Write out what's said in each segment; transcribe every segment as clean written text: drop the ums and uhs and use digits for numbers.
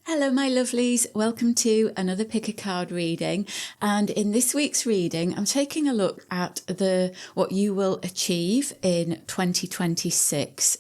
Hello my lovelies, welcome to another pick a card reading, and in this week's reading I'm taking a look at what you will achieve in 2026.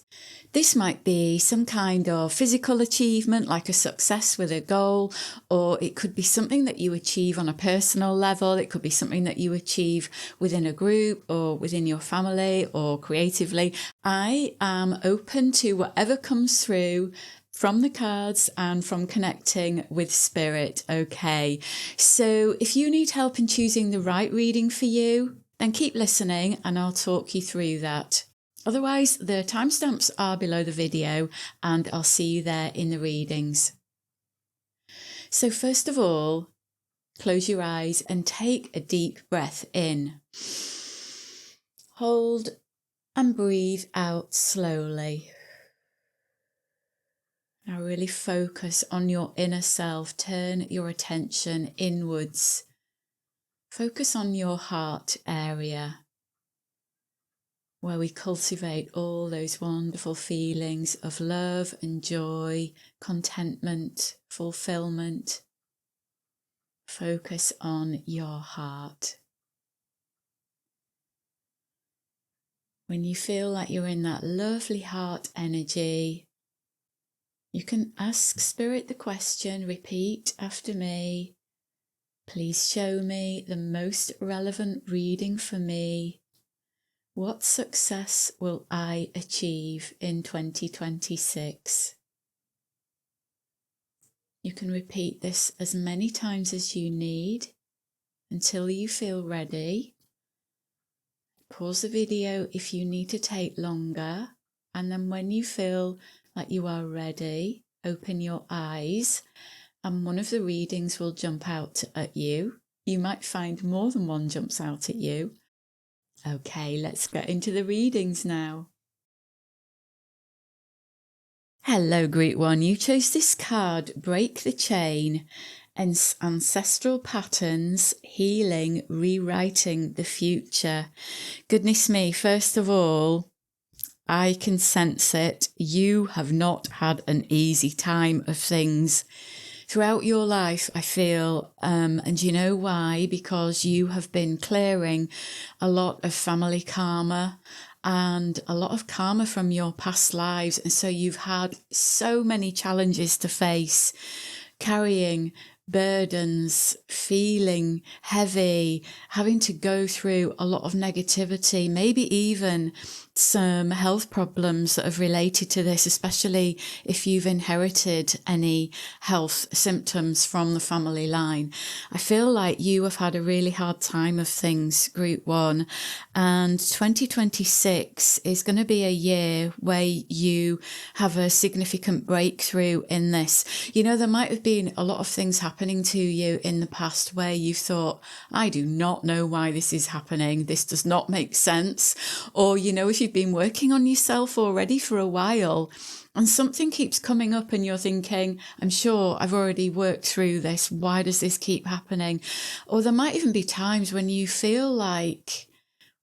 This might be some kind of physical achievement like a success with a goal, or it could be something that you achieve on a personal level. It could be something that you achieve within a group or within your family or creatively. I am open to whatever comes through from the cards and from connecting with spirit. Okay, so if you need help in choosing the right reading for you, then keep listening and I'll talk you through that. Otherwise, the timestamps are below the video and I'll see you there in the readings. So first of all, close your eyes and take a deep breath in. Hold and breathe out slowly. Now really focus on your inner self. Turn your attention inwards. Focus on your heart area, where we cultivate all those wonderful feelings of love and joy, contentment, fulfillment. Focus on your heart. When you feel like you're in that lovely heart energy, you can ask Spirit the question, repeat after me. Please show me the most relevant reading for me. What success will I achieve in 2026? You can repeat this as many times as you need until you feel ready. Pause the video if you need to take longer, and then when you feel like you are ready, open your eyes and one of the readings will jump out at you. You might find more than one jumps out at you. Okay, let's get into the readings now. Hello, Great One. You chose this card, Break the Chain, Ancestral Patterns, Healing, Rewriting the Future. Goodness me, first of all, I can sense it. You have not had an easy time of things throughout your life, I feel, and you know why? Because you have been clearing a lot of family karma and a lot of karma from your past lives. And so you've had so many challenges to face, carrying burdens, feeling heavy, having to go through a lot of negativity, maybe even some health problems that have related to this, especially if you've inherited any health symptoms from the family line. I feel like you have had a really hard time of things, Group 1, and 2026 is going to be a year where you have a significant breakthrough in this. You know, there might have been a lot of things happening to you in the past where you've thought, I do not know why this is happening. This does not make sense. Or, you know, if you've been working on yourself already for a while and something keeps coming up and you're thinking, I'm sure I've already worked through this. Why does this keep happening? Or there might even be times when you feel like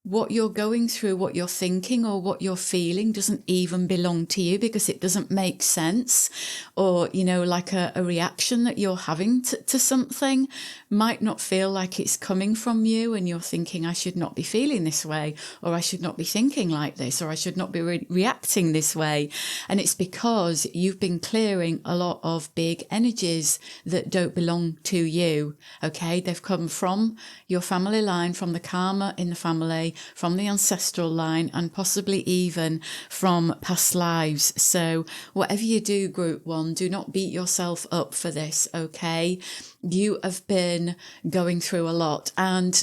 what you're going through, what you're thinking or what you're feeling doesn't even belong to you because it doesn't make sense. Or, you know, like a reaction that you're having to something might not feel like it's coming from you, and you're thinking, I should not be feeling this way, or I should not be thinking like this, or I should not be reacting this way. And it's because you've been clearing a lot of big energies that don't belong to you. Okay, they've come from your family line, from the karma in the family, from the ancestral line, and possibly even from past lives. So whatever you do, Group 1, do not beat yourself up for this, okay? You have been going through a lot, and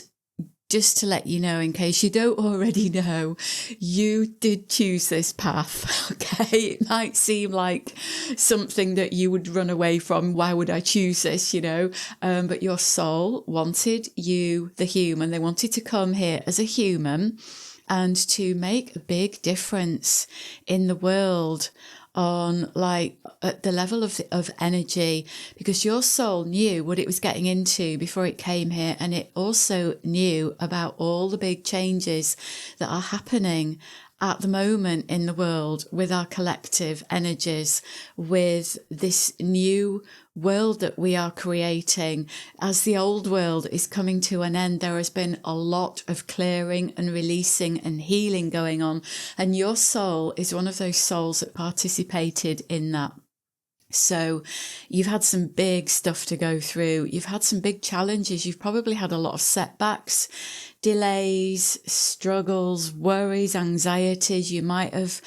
just to let you know, in case you don't already know, you did choose this path, okay? It might seem like something that you would run away from. Why would I choose this, you know? But your soul wanted you, the human. They wanted to come here as a human and to make a big difference in the world on like at the level of energy, because your soul knew what it was getting into before it came here, and it also knew about all the big changes that are happening at the moment in the world with our collective energies, with this new world that we are creating. As the old world is coming to an end, there has been a lot of clearing and releasing and healing going on. And your soul is one of those souls that participated in that. So you've had some big stuff to go through. You've had some big challenges. You've probably had a lot of setbacks, delays, struggles, worries, anxieties. You might have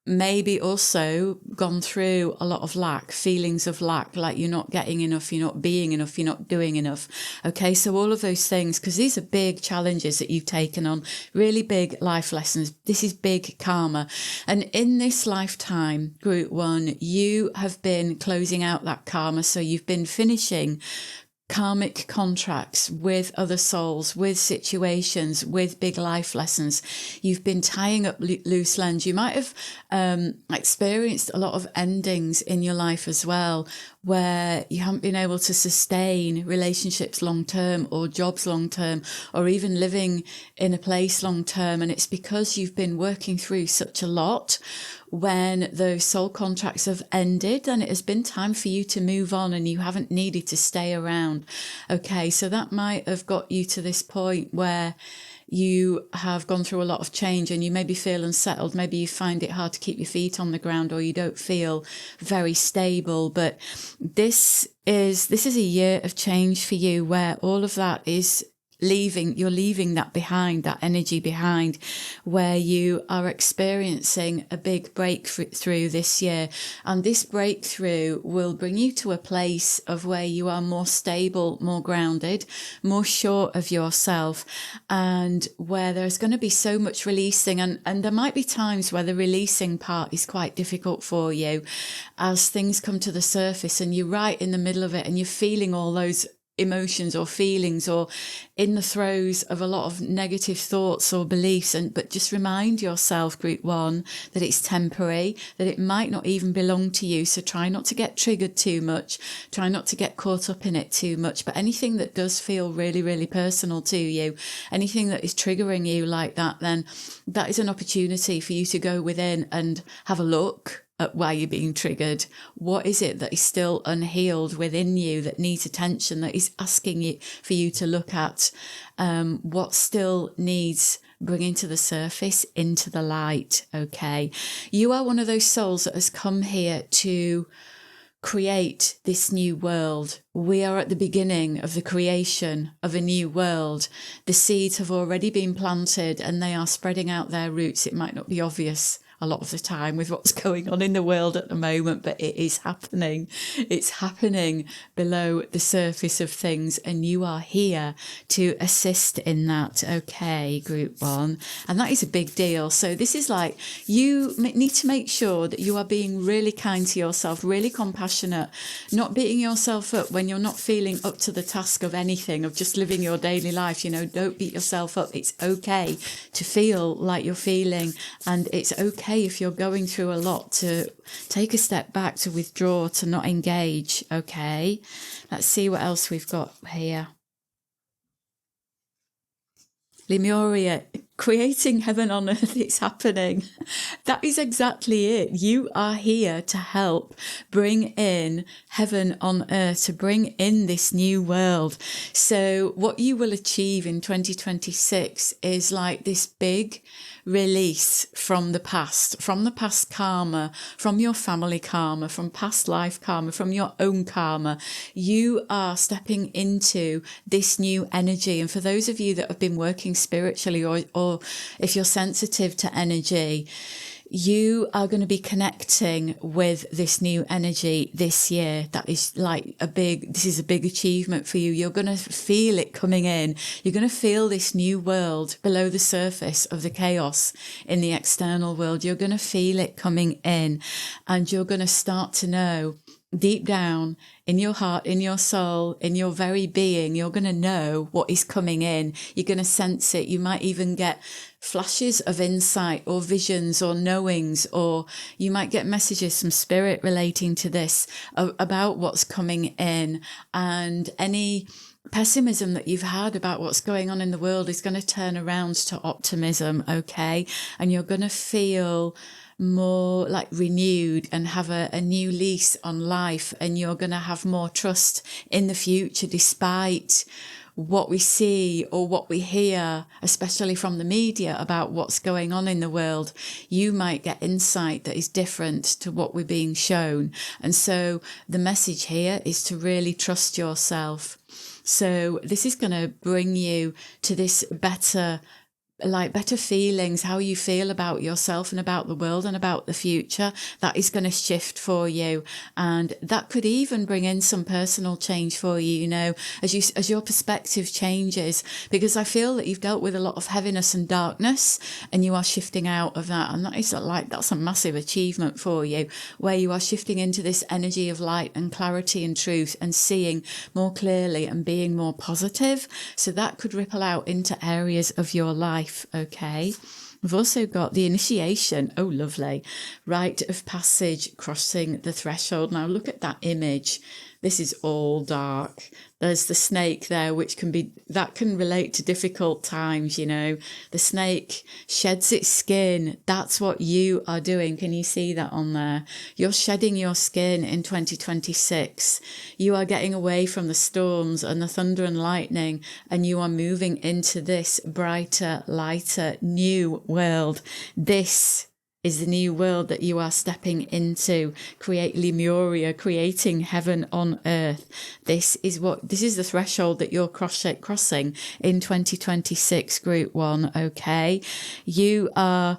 maybe also gone through a lot of lack, feelings of lack, like you're not getting enough, you're not being enough, you're not doing enough. Okay, so all of those things, because these are big challenges that you've taken on, really big life lessons. This is big karma. And in this lifetime, Group 1, you have been closing out that karma. So you've been finishing karmic contracts with other souls, with situations, with big life lessons. You've been tying up loose ends. You might have experienced a lot of endings in your life as well, where you haven't been able to sustain relationships long term, or jobs long term, or even living in a place long term. And it's because you've been working through such a lot. When those soul contracts have ended, and it has been time for you to move on, and you haven't needed to stay around. Okay, so that might have got you to this point where you have gone through a lot of change, and you maybe feel unsettled. Maybe you find it hard to keep your feet on the ground, or you don't feel very stable. But this is a year of change for you, where all of that is you're leaving that behind, that energy behind, where you are experiencing a big breakthrough this year. And this breakthrough will bring you to a place of where you are more stable, more grounded, more sure of yourself, and where there's going to be so much releasing. And there might be times where the releasing part is quite difficult for you as things come to the surface and you're right in the middle of it, and you're feeling all those emotions or feelings, or in the throes of a lot of negative thoughts or beliefs. But just remind yourself, Group 1, that it's temporary, that it might not even belong to you. So try not to get triggered too much. Try not to get caught up in it too much. But anything that does feel really, really personal to you, anything that is triggering you like that, then that is an opportunity for you to go within and have a look at why you're being triggered. What is it that is still unhealed within you that needs attention, that is asking you for you to look at? What still needs bringing to the surface, into the light? Okay, you are one of those souls that has come here to create this new world. We are at the beginning of the creation of a new world. The seeds have already been planted and they are spreading out their roots. It might not be obvious a lot of the time with what's going on in the world at the moment, but it is happening. It's happening below the surface of things, and you are here to assist in that. Okay, Group 1. And that is a big deal. So this is like, you need to make sure that you are being really kind to yourself, really compassionate, not beating yourself up when you're not feeling up to the task of anything, of just living your daily life. You know, don't beat yourself up. It's okay to feel like you're feeling, and it's okay if you're going through a lot to take a step back, to withdraw, to not engage. Okay, let's see what else we've got here. Lemuria, creating heaven on earth, it's happening. That is exactly it. You are here to help bring in heaven on earth, to bring in this new world. So what you will achieve in 2026 is like this big release from the past karma, from your family karma, from past life karma, from your own karma. You are stepping into this new energy. And for those of you that have been working spiritually, or if you're sensitive to energy, you are going to be connecting with this new energy this year. That is like this is a big achievement for you. You're going to feel it coming in. You're going to feel this new world below the surface of the chaos in the external world. You're going to feel it coming in, and you're going to start to know deep down in your heart, in your soul, in your very being, you're going to know what is coming in. You're going to sense it. You might even get flashes of insight or visions or knowings, or you might get messages from spirit relating to this about what's coming in, and any pessimism that you've had about what's going on in the world is going to turn around to optimism, okay? And you're going to feel more like renewed and have a new lease on life, and you're going to have more trust in the future despite what we see or what we hear, especially from the media, about what's going on in the world. You might get insight that is different to what we're being shown. And so the message here is to really trust yourself. So this is going to bring you to this better feelings, how you feel about yourself and about the world and about the future. That is going to shift for you, and that could even bring in some personal change for you, you know, as your perspective changes, because I feel that you've dealt with a lot of heaviness and darkness, and you are shifting out of that, and that's a massive achievement for you, where you are shifting into this energy of light and clarity and truth and seeing more clearly and being more positive. So that could ripple out into areas of your life. Okay, we've also got the initiation. Oh, lovely. Rite of passage, crossing the threshold. Now look at that image. This is all dark. There's the snake there, which can relate to difficult times, you know. The snake sheds its skin. That's what you are doing. Can you see that on there? You're shedding your skin in 2026. You are getting away from the storms and the thunder and lightning, and you are moving into this brighter, lighter, new world. This is the new world that you are stepping into. Create Lemuria, creating heaven on earth. This is the threshold that you're crossing in 2026, group 1. Okay, you are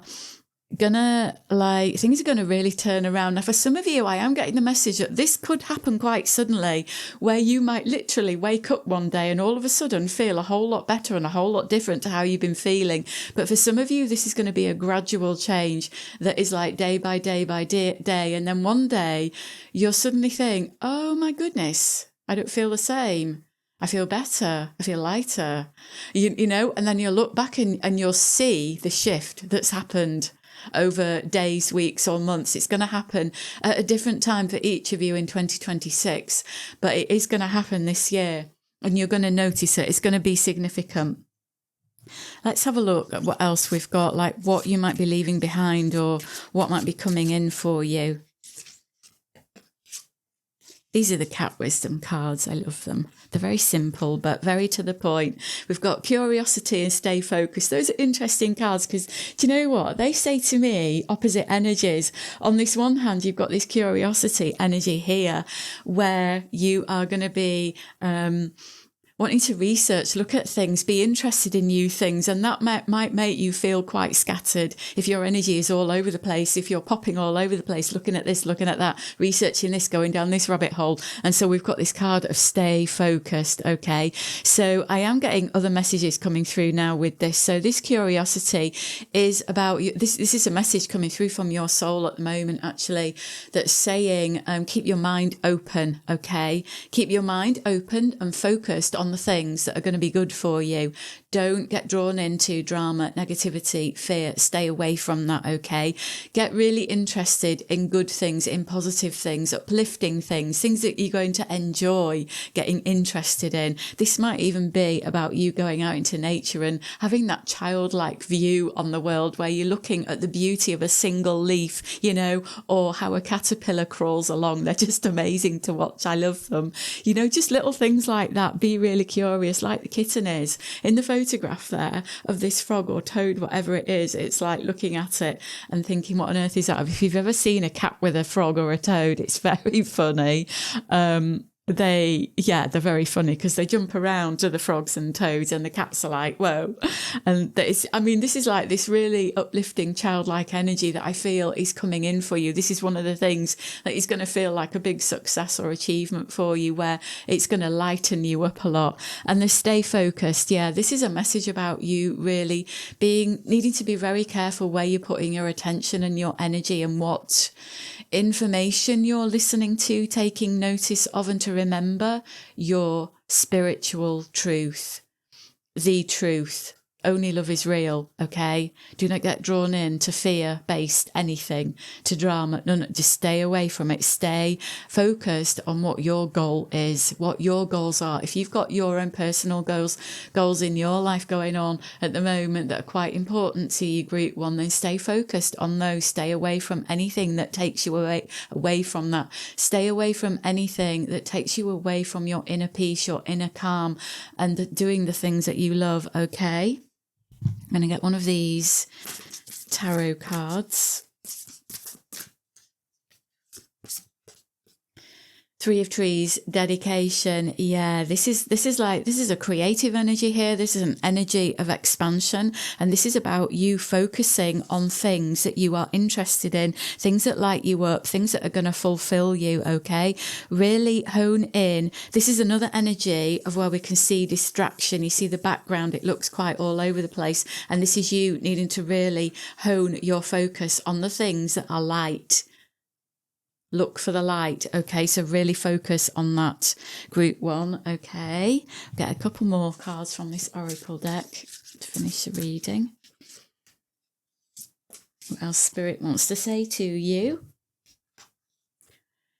gonna, like, things are gonna really turn around. Now for some of you, I am getting the message that this could happen quite suddenly, where you might literally wake up one day and all of a sudden feel a whole lot better and a whole lot different to how you've been feeling. But for some of you, this is going to be a gradual change that is like day by day by day, and then one day you'll suddenly think, oh my goodness, I don't feel the same. I feel better. I feel lighter, you know, and then you'll look back and you'll see the shift that's happened over days, weeks or months. It's going to happen at a different time for each of you in 2026, but it is going to happen this year, and you're going to notice it. It's going to be significant. Let's have a look at what else we've got, like what you might be leaving behind or what might be coming in for you. These are the cat wisdom cards. I love them. They're very simple, but very to the point. We've got curiosity and stay focused. Those are interesting cards because, do you know what? They say to me opposite energies. On this one hand, you've got this curiosity energy here where you are going to be wanting to research, look at things, be interested in new things, and that might make you feel quite scattered if your energy is all over the place, if you're popping all over the place, looking at this, looking at that, researching this, going down this rabbit hole. And so we've got this card of stay focused. Okay, so I am getting other messages coming through now with this. So this curiosity is about you. This is a message coming through from your soul at the moment, actually, that's saying keep your mind open. Okay, keep your mind open and focused on the things that are going to be good for you. Don't get drawn into drama, negativity, fear. Stay away from that, okay? Get really interested in good things, in positive things, uplifting things, things that you're going to enjoy getting interested in. This might even be about you going out into nature and having that childlike view on the world where you're looking at the beauty of a single leaf, you know, or how a caterpillar crawls along. They're just amazing to watch. I love them. You know, just little things like that. Be really curious, like the kitten is in the photograph there of this frog or toad, whatever it is. It's like looking at it and thinking, what on earth is that? If you've ever seen a cat with a frog or a toad, it's very funny. They're very funny because they jump around to the frogs and toads, and the cats are like, whoa. And this is like this really uplifting childlike energy that I feel is coming in for you. This is one of the things that is going to feel like a big success or achievement for you, where it's going to lighten you up a lot. And the stay focused. Yeah, this is a message about you really needing to be very careful where you're putting your attention and your energy and what information you're listening to, taking notice of, and to remember your spiritual truth, the truth. only love is real, okay? Do not get drawn into fear-based anything, to drama. No, just stay away from it. Stay focused on what your goal is, what your goals are. If you've got your own personal goals in your life going on at the moment that are quite important to you, Group 1, then stay focused on those. Stay away from anything that takes you away from that. Stay away from anything that takes you away from your inner peace, your inner calm, and doing the things that you love, okay? I'm going to get one of these tarot cards. Three of Trees, dedication. Yeah, this is a creative energy here. This is an energy of expansion. And this is about you focusing on things that you are interested in, things that light you up, things that are going to fulfill you. Okay. Really hone in. This is another energy of where we can see distraction. You see the background. It looks quite all over the place. And this is you needing to really hone your focus on the things that are light. Look for the light. Okay, so really focus on that, Group 1. Okay, get a couple more cards from this oracle deck to finish the reading. What else Spirit wants to say to you?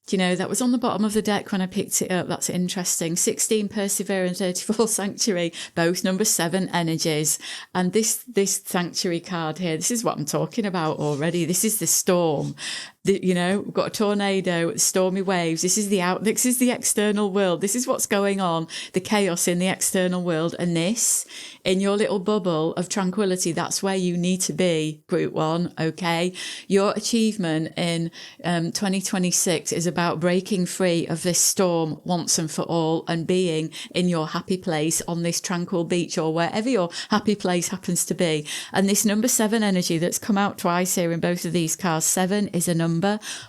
Do you know, that was on the bottom of the deck when I picked it up. That's interesting. 16 Persevere and 34 Sanctuary, both number 7 energies. And this Sanctuary card here, this is what I'm talking about already. This is the storm. You know, we've got a tornado, stormy waves. This is the external world. This is what's going on, the chaos in the external world. And this, in your little bubble of tranquility, that's where you need to be, Group 1, okay? Your achievement in 2026 is about breaking free of this storm once and for all and being in your happy place on this tranquil beach or wherever your happy place happens to be. And this number 7 energy that's come out twice here in both of these cards, 7 is a number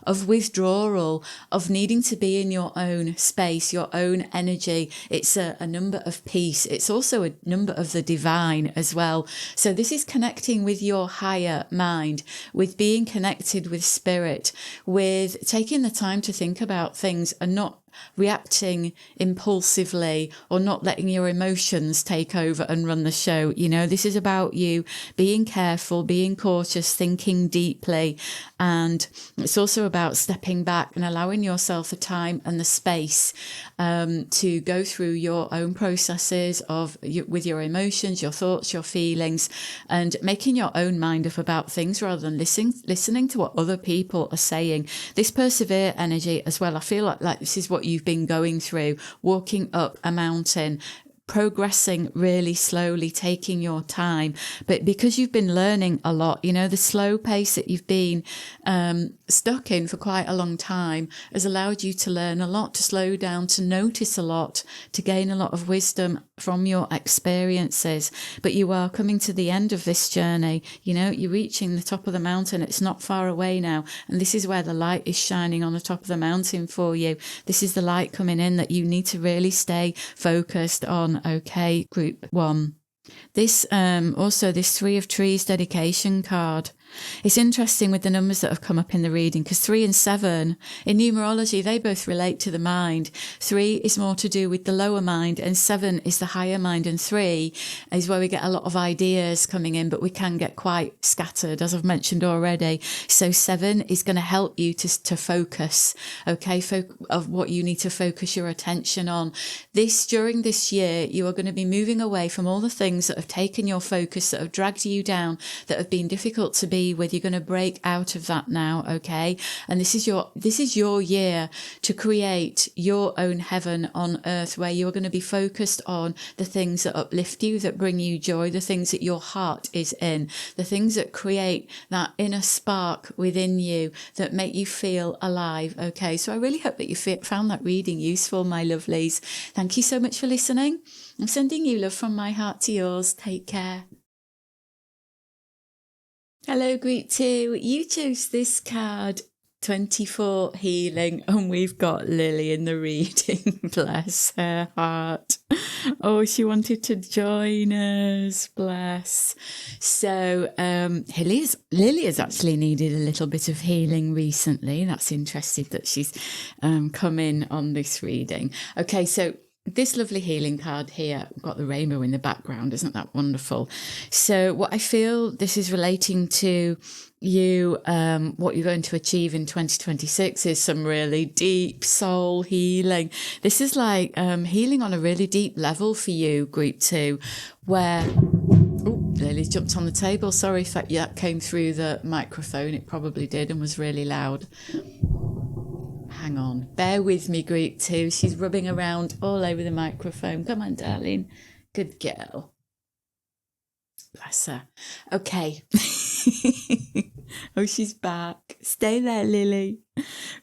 of withdrawal, of needing to be in your own space, your own energy. It's a number of peace. It's also a number of the divine as well. So this is connecting with your higher mind, with being connected with spirit, with taking the time to think about things and not reacting impulsively or not letting your emotions take over and run the show. You know, this is about you being careful, being cautious, thinking deeply. And it's also about stepping back and allowing yourself the time and the space to go through your own processes with your emotions, your thoughts, your feelings, and making your own mind up about things rather than listening to what other people are saying. This persevere energy as well, I feel like this is what you've been going through, walking up a mountain, progressing really slowly, taking your time. But because you've been learning a lot, you know, the slow pace that you've been stuck in for quite a long time has allowed you to learn a lot, to slow down, to notice a lot, to gain a lot of wisdom from your experiences. But you are coming to the end of this journey. You know, you're reaching the top of the mountain. It's not far away now. And this is where the light is shining on the top of the mountain for you. This is the light coming in that you need to really stay focused on. Okay, Group 1. This this Three of Trees dedication card. It's interesting with the numbers that have come up in the reading, because 3 and 7 in numerology, they both relate to the mind. 3 is more to do with the lower mind and 7 is the higher mind, and 3 is where we get a lot of ideas coming in, but we can get quite scattered, as I've mentioned already. So 7 is going to help you to focus, okay, of what you need to focus your attention on. During this year, you are going to be moving away from all the things that have taken your focus, that have dragged you down, that have been difficult to be with. You're going to break out of that now, okay? And this is your year to create your own heaven on earth, where you're going to be focused on the things that uplift you, that bring you joy, the things that your heart is in, the things that create that inner spark within you that make you feel alive, okay? So I really hope that you found that reading useful, my lovelies. Thank you so much for listening. I'm sending you love from my heart to yours. Take care. Hello, Group 2. You chose this card, 24 Healing, and we've got Lily in the reading. Bless her heart. Oh, she wanted to join us. Bless. So Lily has actually needed a little bit of healing recently. That's interesting that she's come in on this reading. Okay, so this lovely healing card here, we've got the rainbow in the background. Isn't that wonderful? So what I feel this is relating to you, what you're going to achieve in 2026 is some really deep soul healing. This is like healing on a really deep level for you, group 2, where... Oh, Lily's jumped on the table. Sorry if that came through the microphone. It probably did and was really loud. Hang on. Bear with me, group 2. She's rubbing around all over the microphone. Come on, darling. Good girl. Bless her. Okay. Oh, she's back. Stay there, Lily.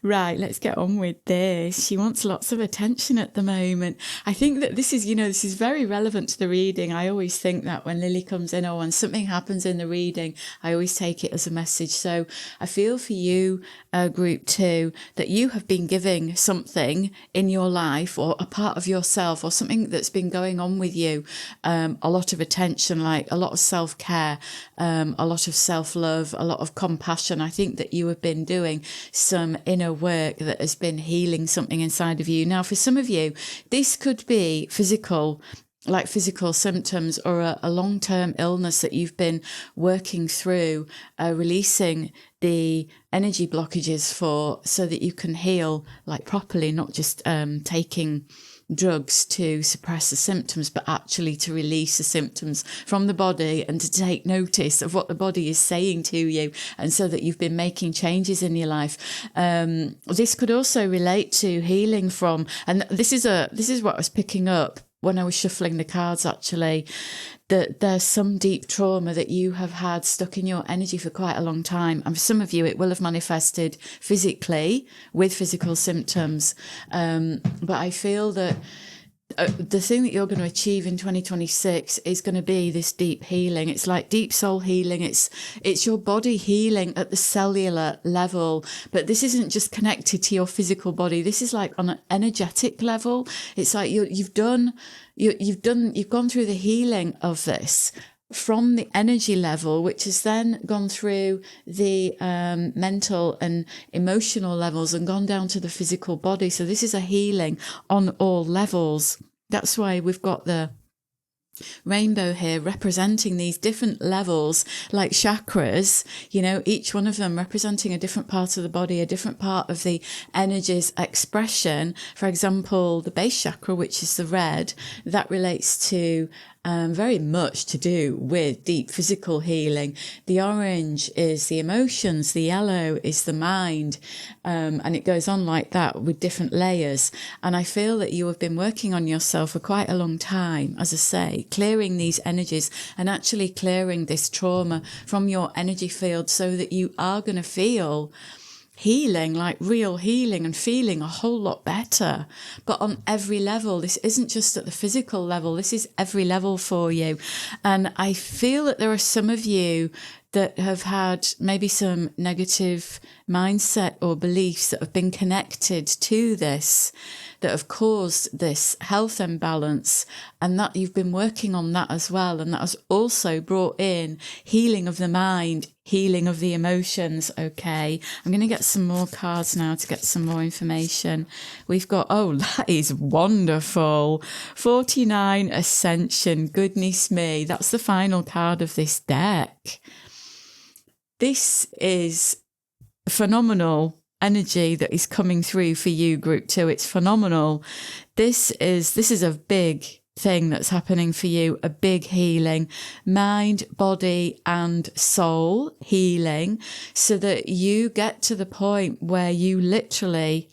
Right, let's get on with this. She wants lots of attention at the moment. I think that this is, this is very relevant to the reading. I always think that when Lily comes in or when something happens in the reading, I always take it as a message. So I feel for you, group 2, that you have been giving something in your life or a part of yourself or something that's been going on with you, a lot of attention, like a lot of self-care, a lot of self-love, a lot of compassion. I think that you have been doing some inner work that has been healing something inside of you. Now, for some of you, this could be physical symptoms or a long-term illness that you've been working through, releasing the energy blockages for, so that you can heal like properly, not just taking drugs to suppress the symptoms, but actually to release the symptoms from the body and to take notice of what the body is saying to you, and so that you've been making changes in your life. This could also relate to healing from, and this is what I was picking up when I was shuffling the cards, actually, that there's some deep trauma that you have had stuck in your energy for quite a long time. And for some of you, it will have manifested physically with physical symptoms. But I feel that the thing that you're going to achieve in 2026 is going to be this deep healing. It's like deep soul healing. It's your body healing at the cellular level, but this isn't just connected to your physical body. This is like on an energetic level. It's like you've gone through the healing of this from the energy level, which has then gone through the mental and emotional levels and gone down to the physical body. So this is a healing on all levels. That's why we've got the rainbow here representing these different levels, like chakras, each one of them representing a different part of the body, a different part of the energy's expression. For example, the base chakra, which is the red, that relates to very much to do with deep physical healing. The orange is the emotions, the yellow is the mind, and it goes on like that with different layers. And I feel that you have been working on yourself for quite a long time, as I say, clearing these energies and actually clearing this trauma from your energy field, so that you are going to feel healing, like real healing, and feeling a whole lot better. But on every level, this isn't just at the physical level, this is every level for you. And I feel that there are some of you that have had maybe some negative mindset or beliefs that have been connected to this, that have caused this health imbalance, and that you've been working on that as well. And that has also brought in healing of the mind, healing of the emotions. Okay, I'm going to get some more cards now to get some more information. We've got, oh, that is wonderful. 49 Ascension. Goodness me, that's the final card of this deck. This is phenomenal energy that is coming through for you, group 2. It's phenomenal. This is a big thing that's happening for you, a big healing, mind, body and soul healing, so that you get to the point where you literally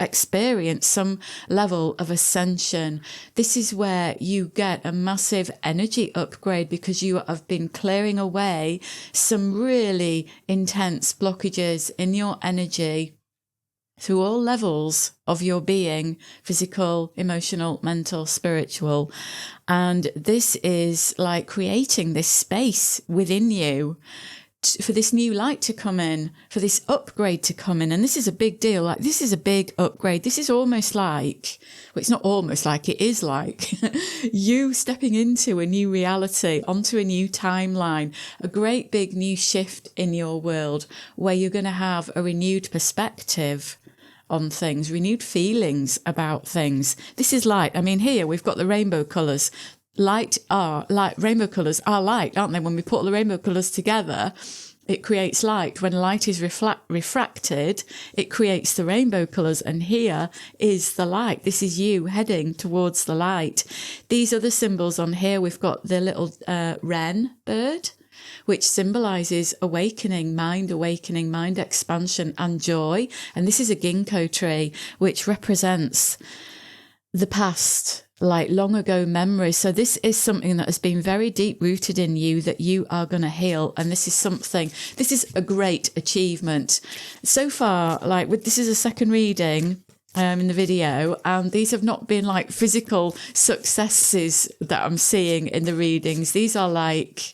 experience some level of ascension. This is where you get a massive energy upgrade, because you have been clearing away some really intense blockages in your energy through all levels of your being, physical, emotional, mental, spiritual. And this is like creating this space within you for this new light to come in, for this upgrade to come in. And this is a big deal. Like, this is a big upgrade. This is almost like, well, it's not almost like, it is like you stepping into a new reality, onto a new timeline, a great big new shift in your world, where you're going to have a renewed perspective on things, renewed feelings about things. This is light. I mean, here we've got the rainbow colours. Rainbow colours are light, aren't they? When we put all the rainbow colours together, it creates light. When light is refracted, it creates the rainbow colours. And here is the light. This is you heading towards the light. These other symbols on here, we've got the little wren bird, which symbolises awakening, mind expansion and joy. And this is a ginkgo tree, which represents the past, like long ago memories. So this is something that has been very deep rooted in you that you are going to heal. And this is a great achievement. So far, this is a second reading in the video, and these have not been like physical successes that I'm seeing in the readings. These are like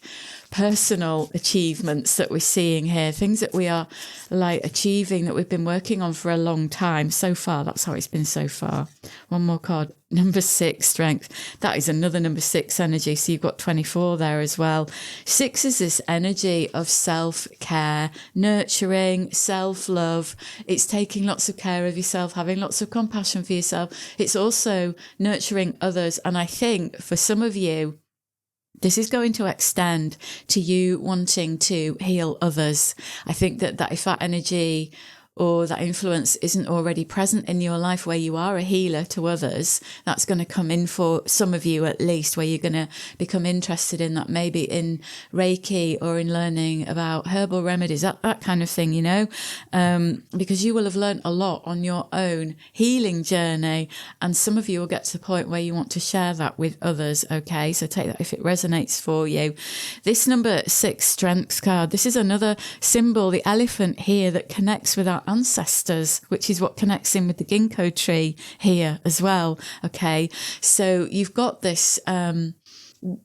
personal achievements that we're seeing here, things that we are like achieving that we've been working on for a long time. So far, that's how it's been so far. One more card, number 6, strength. That is another number 6 energy. So you've got 24 there as well. 6 is this energy of self-care, nurturing, self-love. It's taking lots of care of yourself, having lots of compassion for yourself. It's also nurturing others. And I think for some of you, this is going to extend to you wanting to heal others. I think that if that energy or that influence isn't already present in your life where you are a healer to others, that's going to come in for some of you at least, where you're going to become interested in that, maybe in Reiki or in learning about herbal remedies, that kind of thing, because you will have learned a lot on your own healing journey. And some of you will get to the point where you want to share that with others. Okay, so take that if it resonates for you. This number 6 strength card, this is another symbol, the elephant here, that connects with our ancestors, which is what connects in with the ginkgo tree here as well. Okay, so you've got this,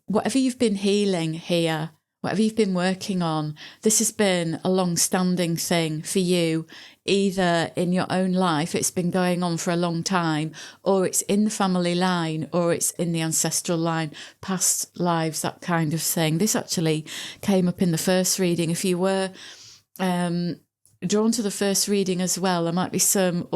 whatever you've been healing here, whatever you've been working on, this has been a long-standing thing for you, either in your own life, it's been going on for a long time, or it's in the family line, or it's in the ancestral line, past lives, that kind of thing. This actually came up in the first reading. If you were drawn to the first reading as well, there might be some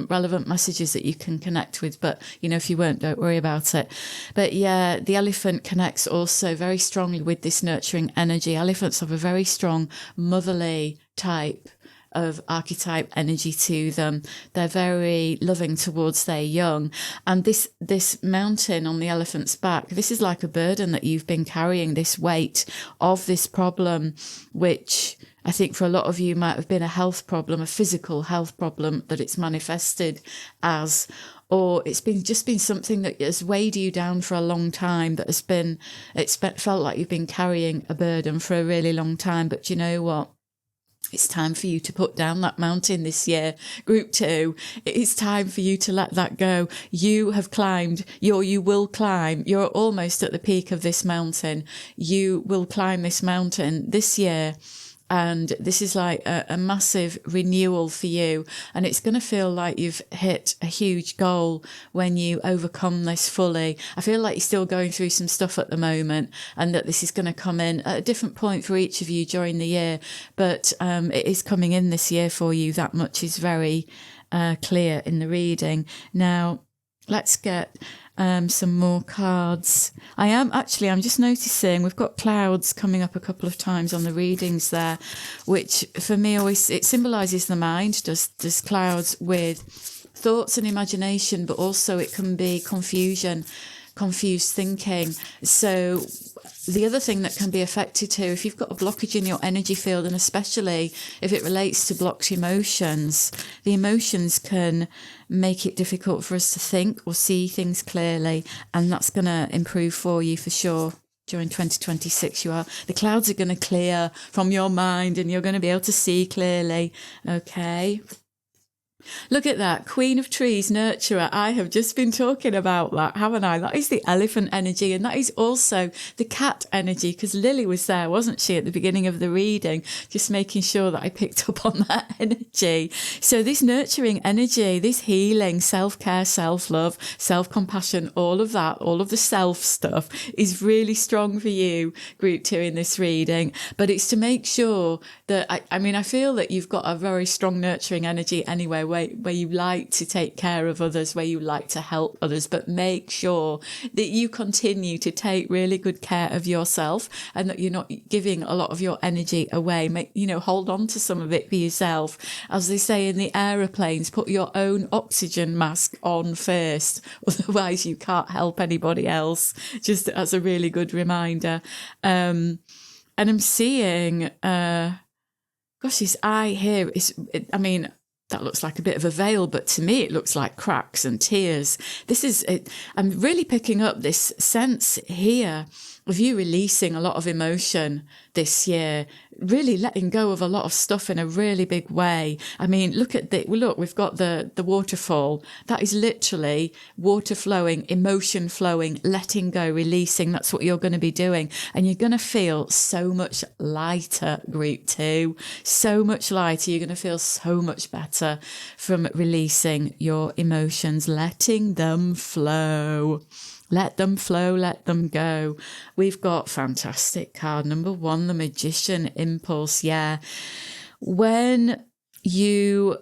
relevant messages that you can connect with, but if you weren't, don't worry about it. But yeah, the elephant connects also very strongly with this nurturing energy. Elephants have a very strong motherly type of archetype energy to them. They're very loving towards their young. And this mountain on the elephant's back, this is like a burden that you've been carrying, this weight of this problem, which I think for a lot of you might have been a health problem, a physical health problem that it's manifested as, or it's been something that has weighed you down for a long time, that felt like you've been carrying a burden for a really long time. But you know what? It's time for you to put down that mountain this year, group 2. It's time for you to let that go. You have climbed, you will climb. You're almost at the peak of this mountain. You will climb this mountain this year. And this is like a massive renewal for you. And it's going to feel like you've hit a huge goal when you overcome this fully. I feel like you're still going through some stuff at the moment, and that this is going to come in at a different point for each of you during the year. But it is coming in this year for you. That much is very clear in the reading. Now, let's get some more cards. I'm just noticing we've got clouds coming up a couple of times on the readings there, which for me it symbolises the mind. Does clouds with thoughts and imagination, but also it can be confusion, confused thinking. So the other thing that can be affected too, if you've got a blockage in your energy field, and especially if it relates to blocked emotions, the emotions can make it difficult for us to think or see things clearly, and that's going to improve for you for sure. During 2026, the clouds are going to clear from your mind, and you're going to be able to see clearly. Okay. Look at that, Queen of Trees, Nurturer. I have just been talking about that, haven't I? That is the elephant energy, and that is also the cat energy, because Lily was there, wasn't she, at the beginning of the reading, just making sure that I picked up on that energy. So this nurturing energy, this healing, self-care, self-love, self-compassion, all of that, all of the self stuff is really strong for you, group 2, in this reading. But it's to make sure that, I feel that you've got a very strong nurturing energy anyway, where you like to take care of others, where you like to help others, but make sure that you continue to take really good care of yourself and that you're not giving a lot of your energy away. Hold on to some of it for yourself. As they say in the aeroplanes, put your own oxygen mask on first, otherwise you can't help anybody else. Just as a really good reminder. And I'm seeing, his eye here that looks like a bit of a veil, but to me it looks like cracks and tears. I'm really picking up this sense here of you releasing a lot of emotion this year, really letting go of a lot of stuff in a really big way. I mean, look, we've got the waterfall. That is literally water flowing, emotion flowing, letting go, releasing. That's what you're going to be doing. And you're going to feel so much lighter, group 2, so much lighter. You're going to feel so much better from releasing your emotions, letting them flow. Let them flow, let them go. We've got fantastic card number 1, the Magician Impulse. Yeah. When you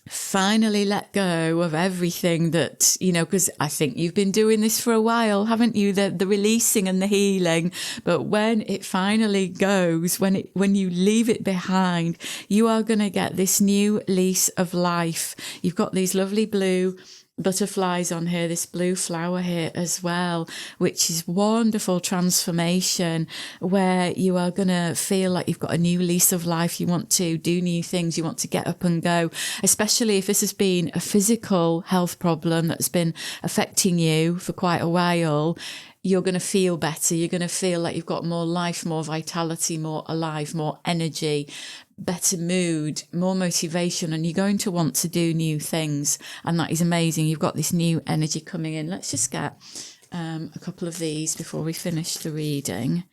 finally let go of everything that, because I think you've been doing this for a while, haven't you? The releasing and the healing. But when it finally goes, when you leave it behind, you are going to get this new lease of life. You've got these lovely blue butterflies on here, this blue flower here as well, which is wonderful transformation, where you are going to feel like you've got a new lease of life. You want to do new things. You want to get up and go, especially if this has been a physical health problem that's been affecting you for quite a while. You're going to feel better. You're going to feel like you've got more life, more vitality, more alive, more energy, better mood, more motivation, and you're going to want to do new things. And that is amazing. You've got this new energy coming in. Let's just get a couple of these before we finish the reading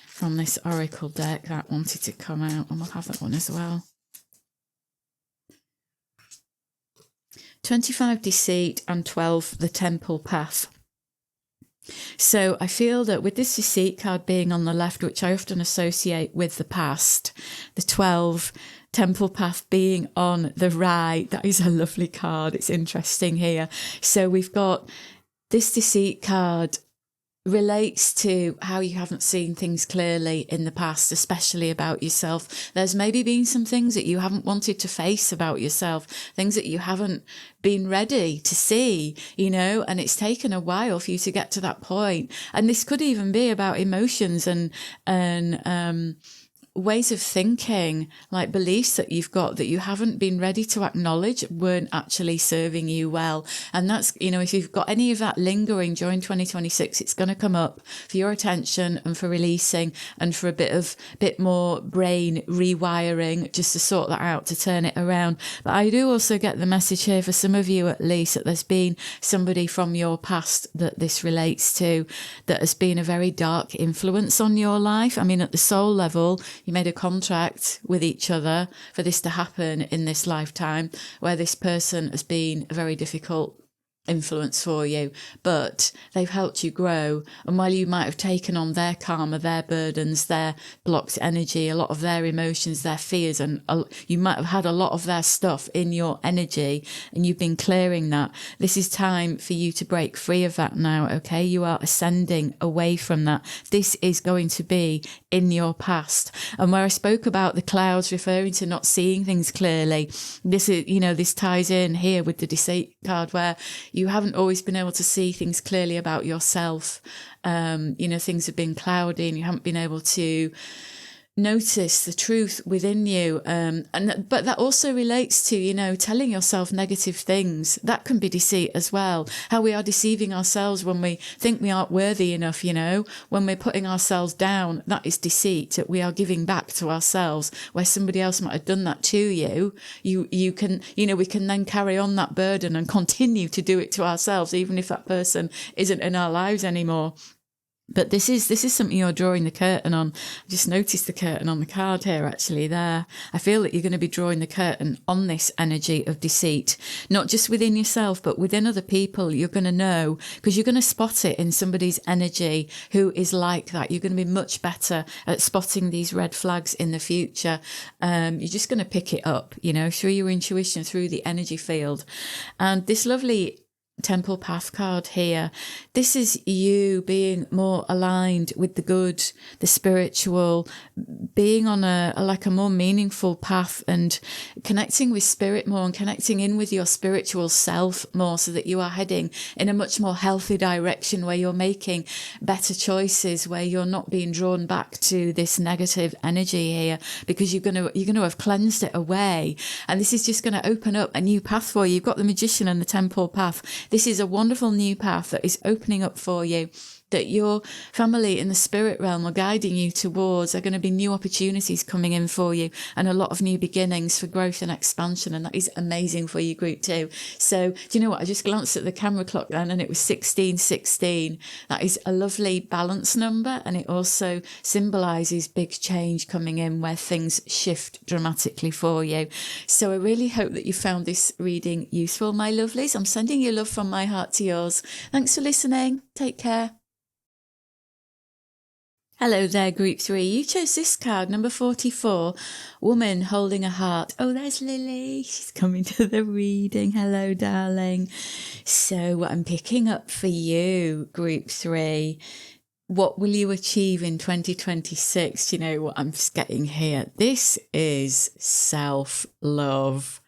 from this oracle deck that wanted to come out, and we'll have that one as well. 25 Deceit and 12 the Temple Path. So I feel that with this Deceit card being on the left, which I often associate with the past, the 12 Temple Path being on the right, that is a lovely card. It's interesting here. So we've got this Deceit card relates to how you haven't seen things clearly in the past, especially about yourself. There's maybe been some things that you haven't wanted to face about yourself, things that you haven't been ready to see, and it's taken a while for you to get to that point. And this could even be about emotions and ways of thinking, like beliefs that you've got that you haven't been ready to acknowledge weren't actually serving you well. And that's, if you've got any of that lingering during 2026, it's going to come up for your attention and for releasing and for a bit more brain rewiring, just to sort that out, to turn it around. But I do also get the message here, for some of you at least, that there's been somebody from your past that this relates to that has been a very dark influence on your life. I mean, at the soul level, you made a contract with each other for this to happen in this lifetime, where this person has been a very difficult influence for you, but they've helped you grow. And while you might have taken on their karma, their burdens, their blocked energy, a lot of their emotions, their fears, and you might have had a lot of their stuff in your energy, and you've been clearing that. This is time for you to break free of that now, okay? You are ascending away from that. This is going to be in your past. And where I spoke about the clouds referring to not seeing things clearly, this is, this ties in here with the Deceit card, where you haven't always been able to see things clearly about yourself. Things have been cloudy and you haven't been able to notice the truth within you. But that also relates to, telling yourself negative things. That can be deceit as well. How we are deceiving ourselves when we think we aren't worthy enough, when we're putting ourselves down, that is deceit that we are giving back to ourselves, where somebody else might have done that to you. You can, we can then carry on that burden and continue to do it to ourselves, even if that person isn't in our lives anymore. But this is something you're drawing the curtain on. I just noticed the curtain on the card here, actually, there. I feel that you're going to be drawing the curtain on this energy of deceit, not just within yourself, but within other people. You're going to know, because you're going to spot it in somebody's energy who is like that. You're going to be much better at spotting these red flags in the future. You're just going to pick it up, through your intuition, through the energy field. And this lovely Temple Path card here, this is you being more aligned with the good, the spiritual, being on a more meaningful path, and connecting with spirit more, and connecting in with your spiritual self more, so that you are heading in a much more healthy direction, where you're making better choices, where you're not being drawn back to this negative energy here, because you're going to have cleansed it away. And this is just going to open up a new path for you. You've got the Magician and the Temple Path. This is a wonderful new path that is opening up for you, that your family in the spirit realm are guiding you towards. There are going to be new opportunities coming in for you, and a lot of new beginnings for growth and expansion. And that is amazing for you, group 2. So do you know what? I just glanced at the camera clock then, and it was 1616. That is a lovely balance number. And it also symbolises big change coming in, where things shift dramatically for you. So I really hope that you found this reading useful, my lovelies. I'm sending you love from my heart to yours. Thanks for listening. Take care. Hello there, group 3. You chose this card, number 44, Woman Holding a Heart. Oh, there's Lily. She's coming to the reading. Hello, darling. So what I'm picking up for you, group 3, what will you achieve in 2026? You know what I'm just getting here? This is self-love.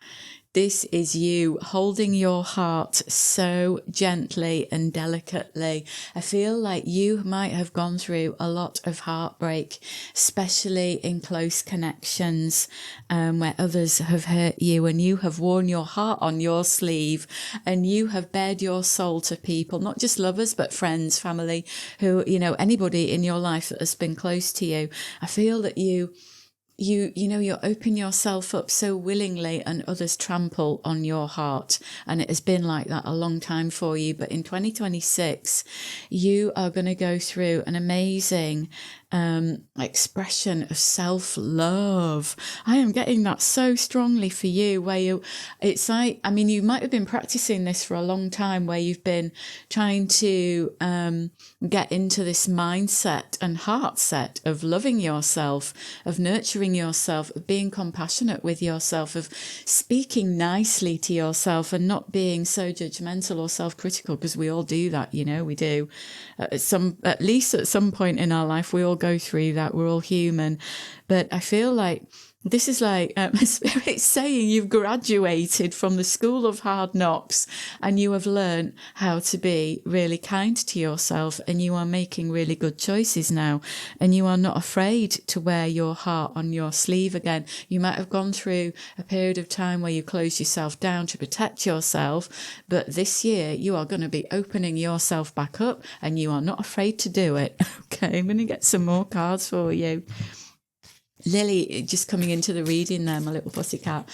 This is you holding your heart so gently and delicately. I feel like you might have gone through a lot of heartbreak, especially in close connections, where others have hurt you, and you have worn your heart on your sleeve, and you have bared your soul to people, not just lovers, but friends, family, who, anybody in your life that has been close to you. I feel that you open yourself up so willingly, and others trample on your heart. And it has been like that a long time for you. But in 2026, you are going to go through an amazing expression of self-love. I am getting that so strongly for you, where it's like, you might have been practicing this for a long time, where you've been trying to get into this mindset and heart set of loving yourself, of nurturing yourself, of being compassionate with yourself, of speaking nicely to yourself, and not being so judgmental or self-critical, because we all do that, we do. At least at some point in our life, we all go through that. We're all human. But I feel like this is like Spirit saying you've graduated from the school of hard knocks, and you have learned how to be really kind to yourself, and you are making really good choices now, and you are not afraid to wear your heart on your sleeve again. You might have gone through a period of time where you closed yourself down to protect yourself, but this year you are going to be opening yourself back up, and you are not afraid to do it. Okay, I'm going to get some more cards for you. Lily, just coming into the reading there, my little pussycat.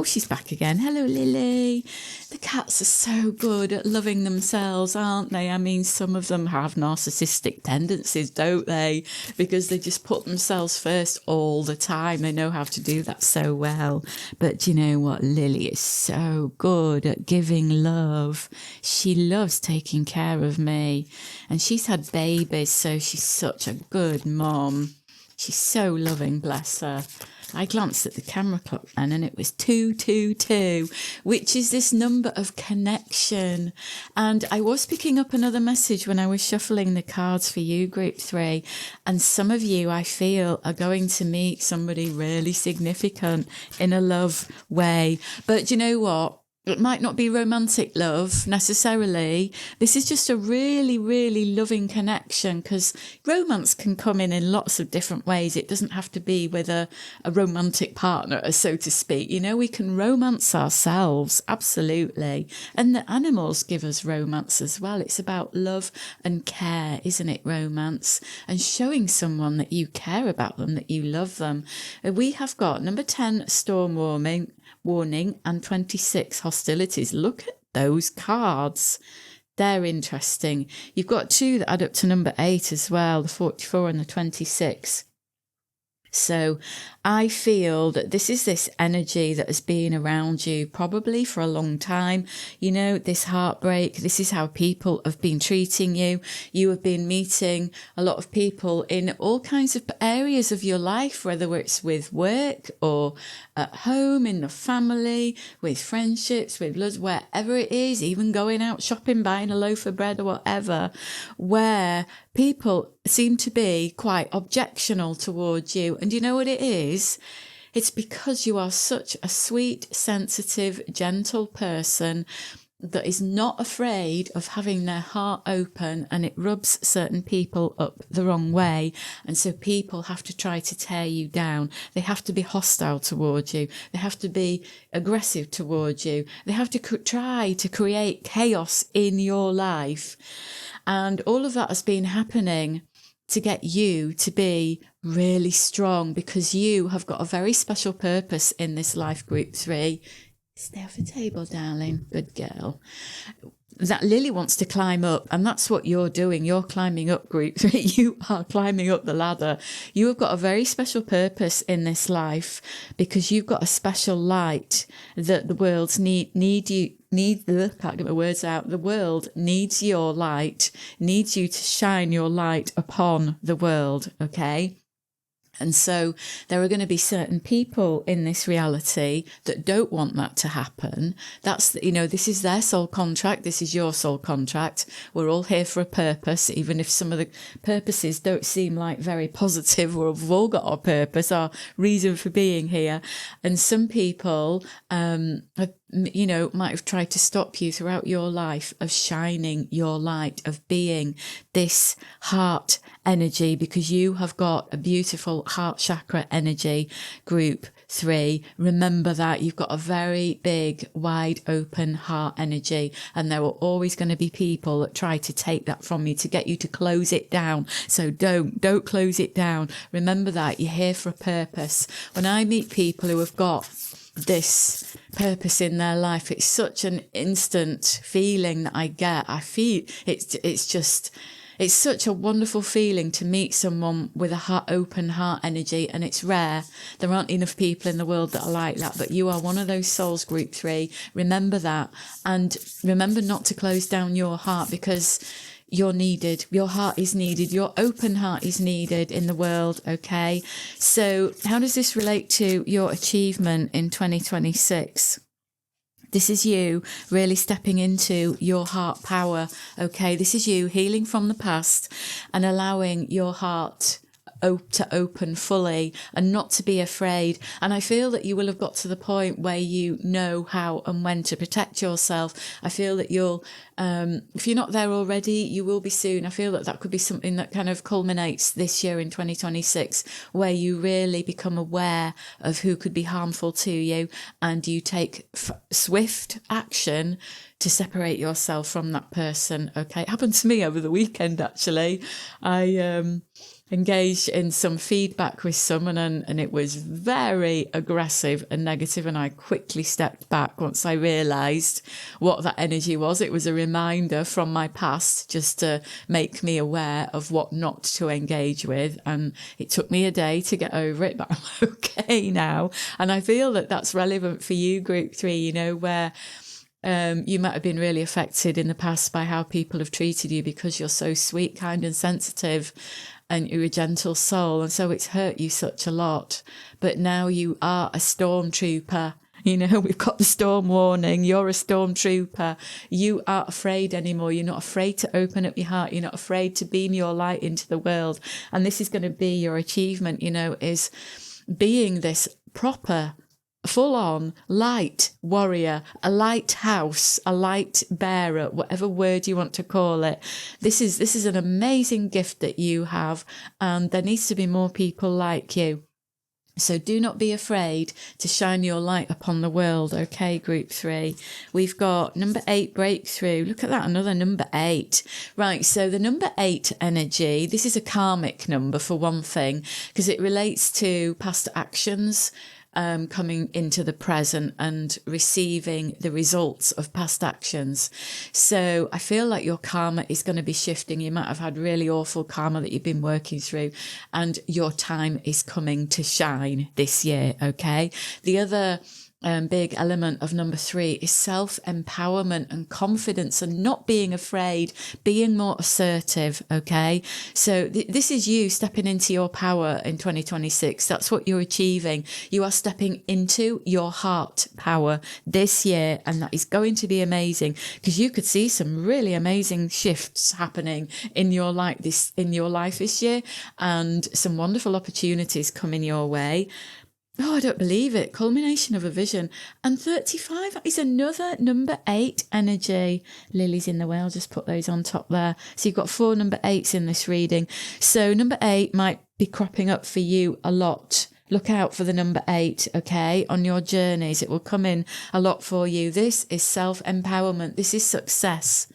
She's back again. Hello, Lily. The cats are so good at loving themselves, aren't they? Some of them have narcissistic tendencies, don't they? Because they just put themselves first all the time. They know how to do that so well. But you know what? Lily is so good at giving love. She loves taking care of me. And she's had babies, so she's such a good mom. She's so loving, bless her. I glanced at the camera clock then, and it was 222, which is this number of connection. And I was picking up another message when I was shuffling the cards for you, group 3. And some of you, I feel, are going to meet somebody really significant in a love way. But you know what? It might not be romantic love necessarily. This is just a really, really loving connection, because romance can come in lots of different ways. It doesn't have to be with a romantic partner, so to speak. We can romance ourselves, absolutely. And the animals give us romance as well. It's about love and care, isn't it, romance? And showing someone that you care about them, that you love them. We have got number 10, storm warning, and 26, hostilities. Look at those cards. They're interesting. You've got two that add up to number 8 as well, the 44 and the 26. So I feel that this is this energy that has been around you probably for a long time. You know, this heartbreak, this is how people have been treating you. You have been meeting a lot of people in all kinds of areas of your life, whether it's with work or at home, in the family, with friendships, with loves, wherever it is, even going out shopping, buying a loaf of bread or whatever, where people seem to be quite objectional towards you. And you know what it is? It's because you are such a sweet, sensitive, gentle person that is not afraid of having their heart open, and it rubs certain people up the wrong way. And so people have to try to tear you down. They have to be hostile towards you. They have to be aggressive towards you. They have to try to create chaos in your life. And all of that has been happening to get you to be really strong, because you have got a very special purpose in this life, group 3. Stay off the table, darling. Good girl. That Lily wants to climb up, and that's what you're doing. You're climbing up, group 3. You are climbing up the ladder. You have got a very special purpose in this life, because you've got a special light that the world's can't get my words out. The world needs your light, needs you to shine your light upon the world, okay? And so there are going to be certain people in this reality that don't want that to happen. That's, you know, this is their soul contract. This is your soul contract. We're all here for a purpose, even if some of the purposes don't seem like very positive. We've all got our purpose, our reason for being here. And some people, might have tried to stop you throughout your life of shining your light, of being this heart energy, because you have got a beautiful heart chakra energy, group 3. Remember that you've got a very big, wide open heart energy, and there are always going to be people that try to take that from you, to get you to close it down. So don't close it down. Remember that you're here for a purpose. When I meet people who have got this purpose in their life, it's such an instant feeling that I get. I feel it's such a wonderful feeling to meet someone with a open heart energy, and it's rare. There aren't enough people in the world that are like that, but you are one of those souls, group 3. Remember that, and remember not to close down your heart, because you're needed. Your heart is needed. Your open heart is needed in the world, okay? So how does this relate to your achievement in 2026? This is you really stepping into your heart power, okay? This is you healing from the past and allowing your heart to open fully and not to be afraid. And I feel that you will have got to the point where you know how and when to protect yourself. I feel that you'll, if you're not there already, you will be soon. I feel that that could be something that kind of culminates this year in 2026, where you really become aware of who could be harmful to you, and you take swift action to separate yourself from that person, okay? It happened to me over the weekend, actually. I engaged in some feedback with someone, and it was very aggressive and negative, and I quickly stepped back once I realised what that energy was. It was a reminder from my past, just to make me aware of what not to engage with, and it took me a day to get over it, but I'm okay now. And I feel that that's relevant for you, group 3, you know, where you might have been really affected in the past by how people have treated you, because you're so sweet, kind and sensitive, and you're a gentle soul, and so it's hurt you such a lot. But now you are a stormtrooper. You know, we've got the storm warning. You're a stormtrooper. You aren't afraid anymore. You're not afraid to open up your heart. You're not afraid to beam your light into the world. And this is going to be your achievement, you know, is being this proper, full-on light warrior, a lighthouse, a light bearer, whatever word you want to call it. This is an amazing gift that you have, and there needs to be more people like you. So do not be afraid to shine your light upon the world, okay, group 3. We've got number 8, breakthrough. Look at that, another number 8. Right, so the number 8 energy, this is a karmic number for one thing, because it relates to past actions. coming into the present and receiving the results of past actions. So I feel like your karma is going to be shifting. You might have had really awful karma that you've been working through, and your time is coming to shine this year. Okay. The other big element of number 3 is self-empowerment and confidence and not being afraid, being more assertive. Okay. So this is you stepping into your power in 2026. That's what you're achieving. You are stepping into your heart power this year. And that is going to be amazing, because you could see some really amazing shifts happening in your life this year, and some wonderful opportunities coming your way. Oh, I don't believe it. Culmination of a vision. And 35 is another number 8 energy. Lilies in the way. I'll just put those on top there. So you've got 4 number 8s in this reading. So number 8 might be cropping up for you a lot. Look out for the number 8, okay? On your journeys, it will come in a lot for you. This is self-empowerment. This is success.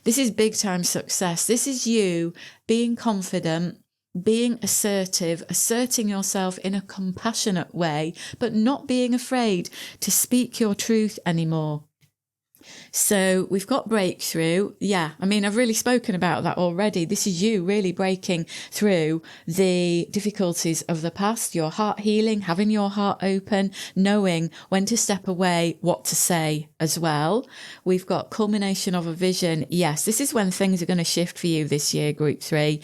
This is big time success. This is you being confident, being assertive, asserting yourself in a compassionate way, but not being afraid to speak your truth anymore. So we've got breakthrough. Yeah, I mean, I've really spoken about that already. This is you really breaking through the difficulties of the past, your heart healing, having your heart open, knowing when to step away, what to say as well. We've got culmination of a vision. Yes, this is when things are going to shift for you this year, group 3.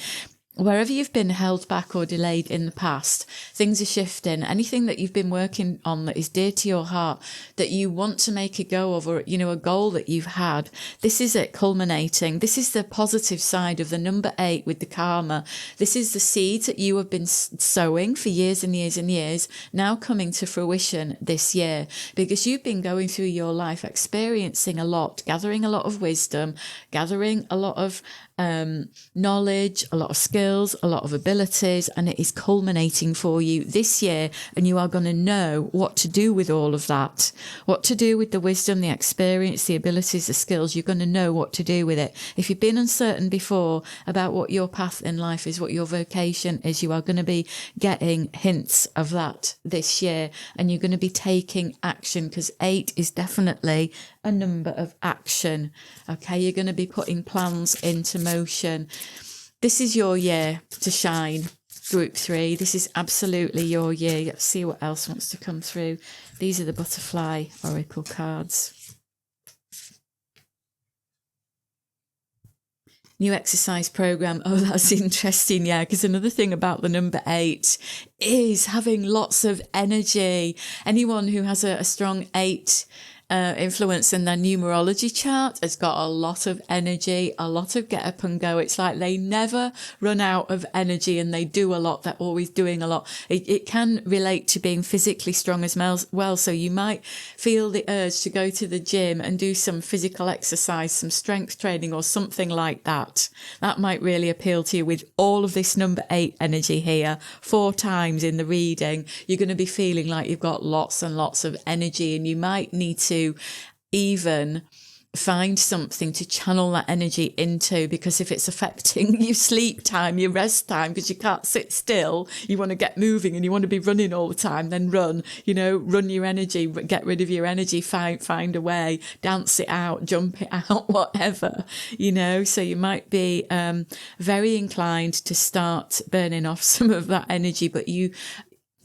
Wherever you've been held back or delayed in the past, things are shifting. Anything that you've been working on that is dear to your heart, that you want to make a go of, or, a goal that you've had, this is it culminating. This is the positive side of the number 8 with the karma. This is the seeds that you have been sowing for years and years and years, now coming to fruition this year, because you've been going through your life, experiencing a lot, gathering a lot of wisdom, gathering a lot of knowledge, a lot of skills, a lot of abilities, and it is culminating for you this year. And you are going to know what to do with all of that, what to do with the wisdom, the experience, the abilities, the skills. You're going to know what to do with it. If you've been uncertain before about what your path in life is, what your vocation is, you are going to be getting hints of that this year, and you're going to be taking action, because 8 is definitely a number of action. Okay, you're going to be putting plans into motion. This is your year to shine, group 3. This is absolutely your year. Let's see what else wants to come through. These are the butterfly oracle cards. New exercise program. Oh, that's interesting. Yeah, because another thing about the number 8 is having lots of energy. Anyone who has a strong 8 influence in their numerology chart has got a lot of energy, a lot of get up and go. It's like they never run out of energy, and they do a lot. They're always doing a lot. It can relate to being physically strong as well. So you might feel the urge to go to the gym and do some physical exercise, some strength training or something like that. That might really appeal to you with all of this number 8 energy here. 4 times in the reading, you're going to be feeling like you've got lots and lots of energy, and you might need to even find something to channel that energy into, because if it's affecting your sleep time, your rest time, because you can't sit still, you want to get moving and you want to be running all the time, then run your energy, get rid of your energy, find a way, dance it out, jump it out, whatever, so you might be very inclined to start burning off some of that energy. But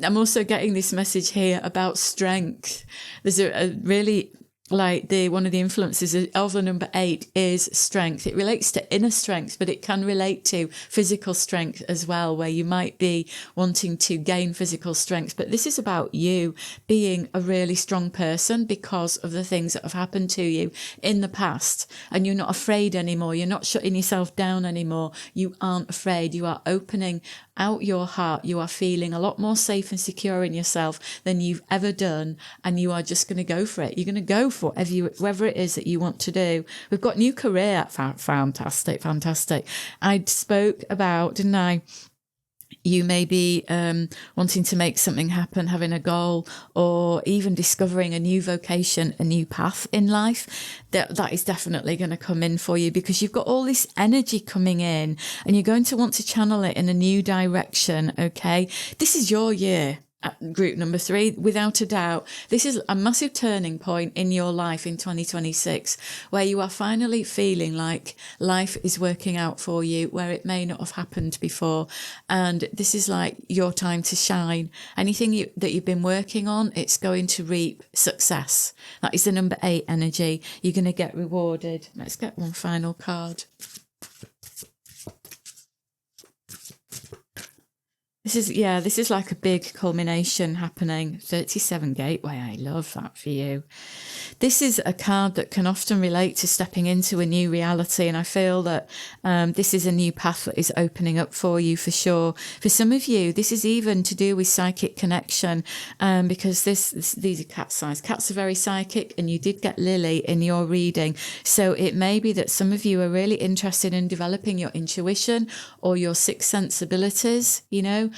I'm also getting this message here about strength. There's a really, one of the influences of the number 8 is strength. It relates to inner strength, but it can relate to physical strength as well, where you might be wanting to gain physical strength. But this is about you being a really strong person because of the things that have happened to you in the past, and you're not afraid anymore. You're not shutting yourself down anymore. You aren't afraid. You are opening out your heart. You are feeling a lot more safe and secure in yourself than you've ever done, and you are just going to go for it. You're going to go for whatever it is that you want to do. We've got new career. Fantastic. I spoke about, didn't I? You may be wanting to make something happen, having a goal, or even discovering a new vocation, a new path in life. That is definitely going to come in for you, because you've got all this energy coming in, and you're going to want to channel it in a new direction. Okay, this is your year. Group number 3, without a doubt, this is a massive turning point in your life in 2026, where you are finally feeling like life is working out for you, where it may not have happened before. And this is like your time to shine. Anything that you've been working on, it's going to reap success. That is the number 8 energy. You're going to get rewarded. Let's get one final card. This is like a big culmination happening. 37 Gateway, I love that for you. This is a card that can often relate to stepping into a new reality, and I feel that this is a new path that is opening up for you for sure. For some of you, this is even to do with psychic connection, because these are cat size. Cats are very psychic, and you did get Lily in your reading. So it may be that some of you are really interested in developing your intuition or your sixth sense abilities, you know.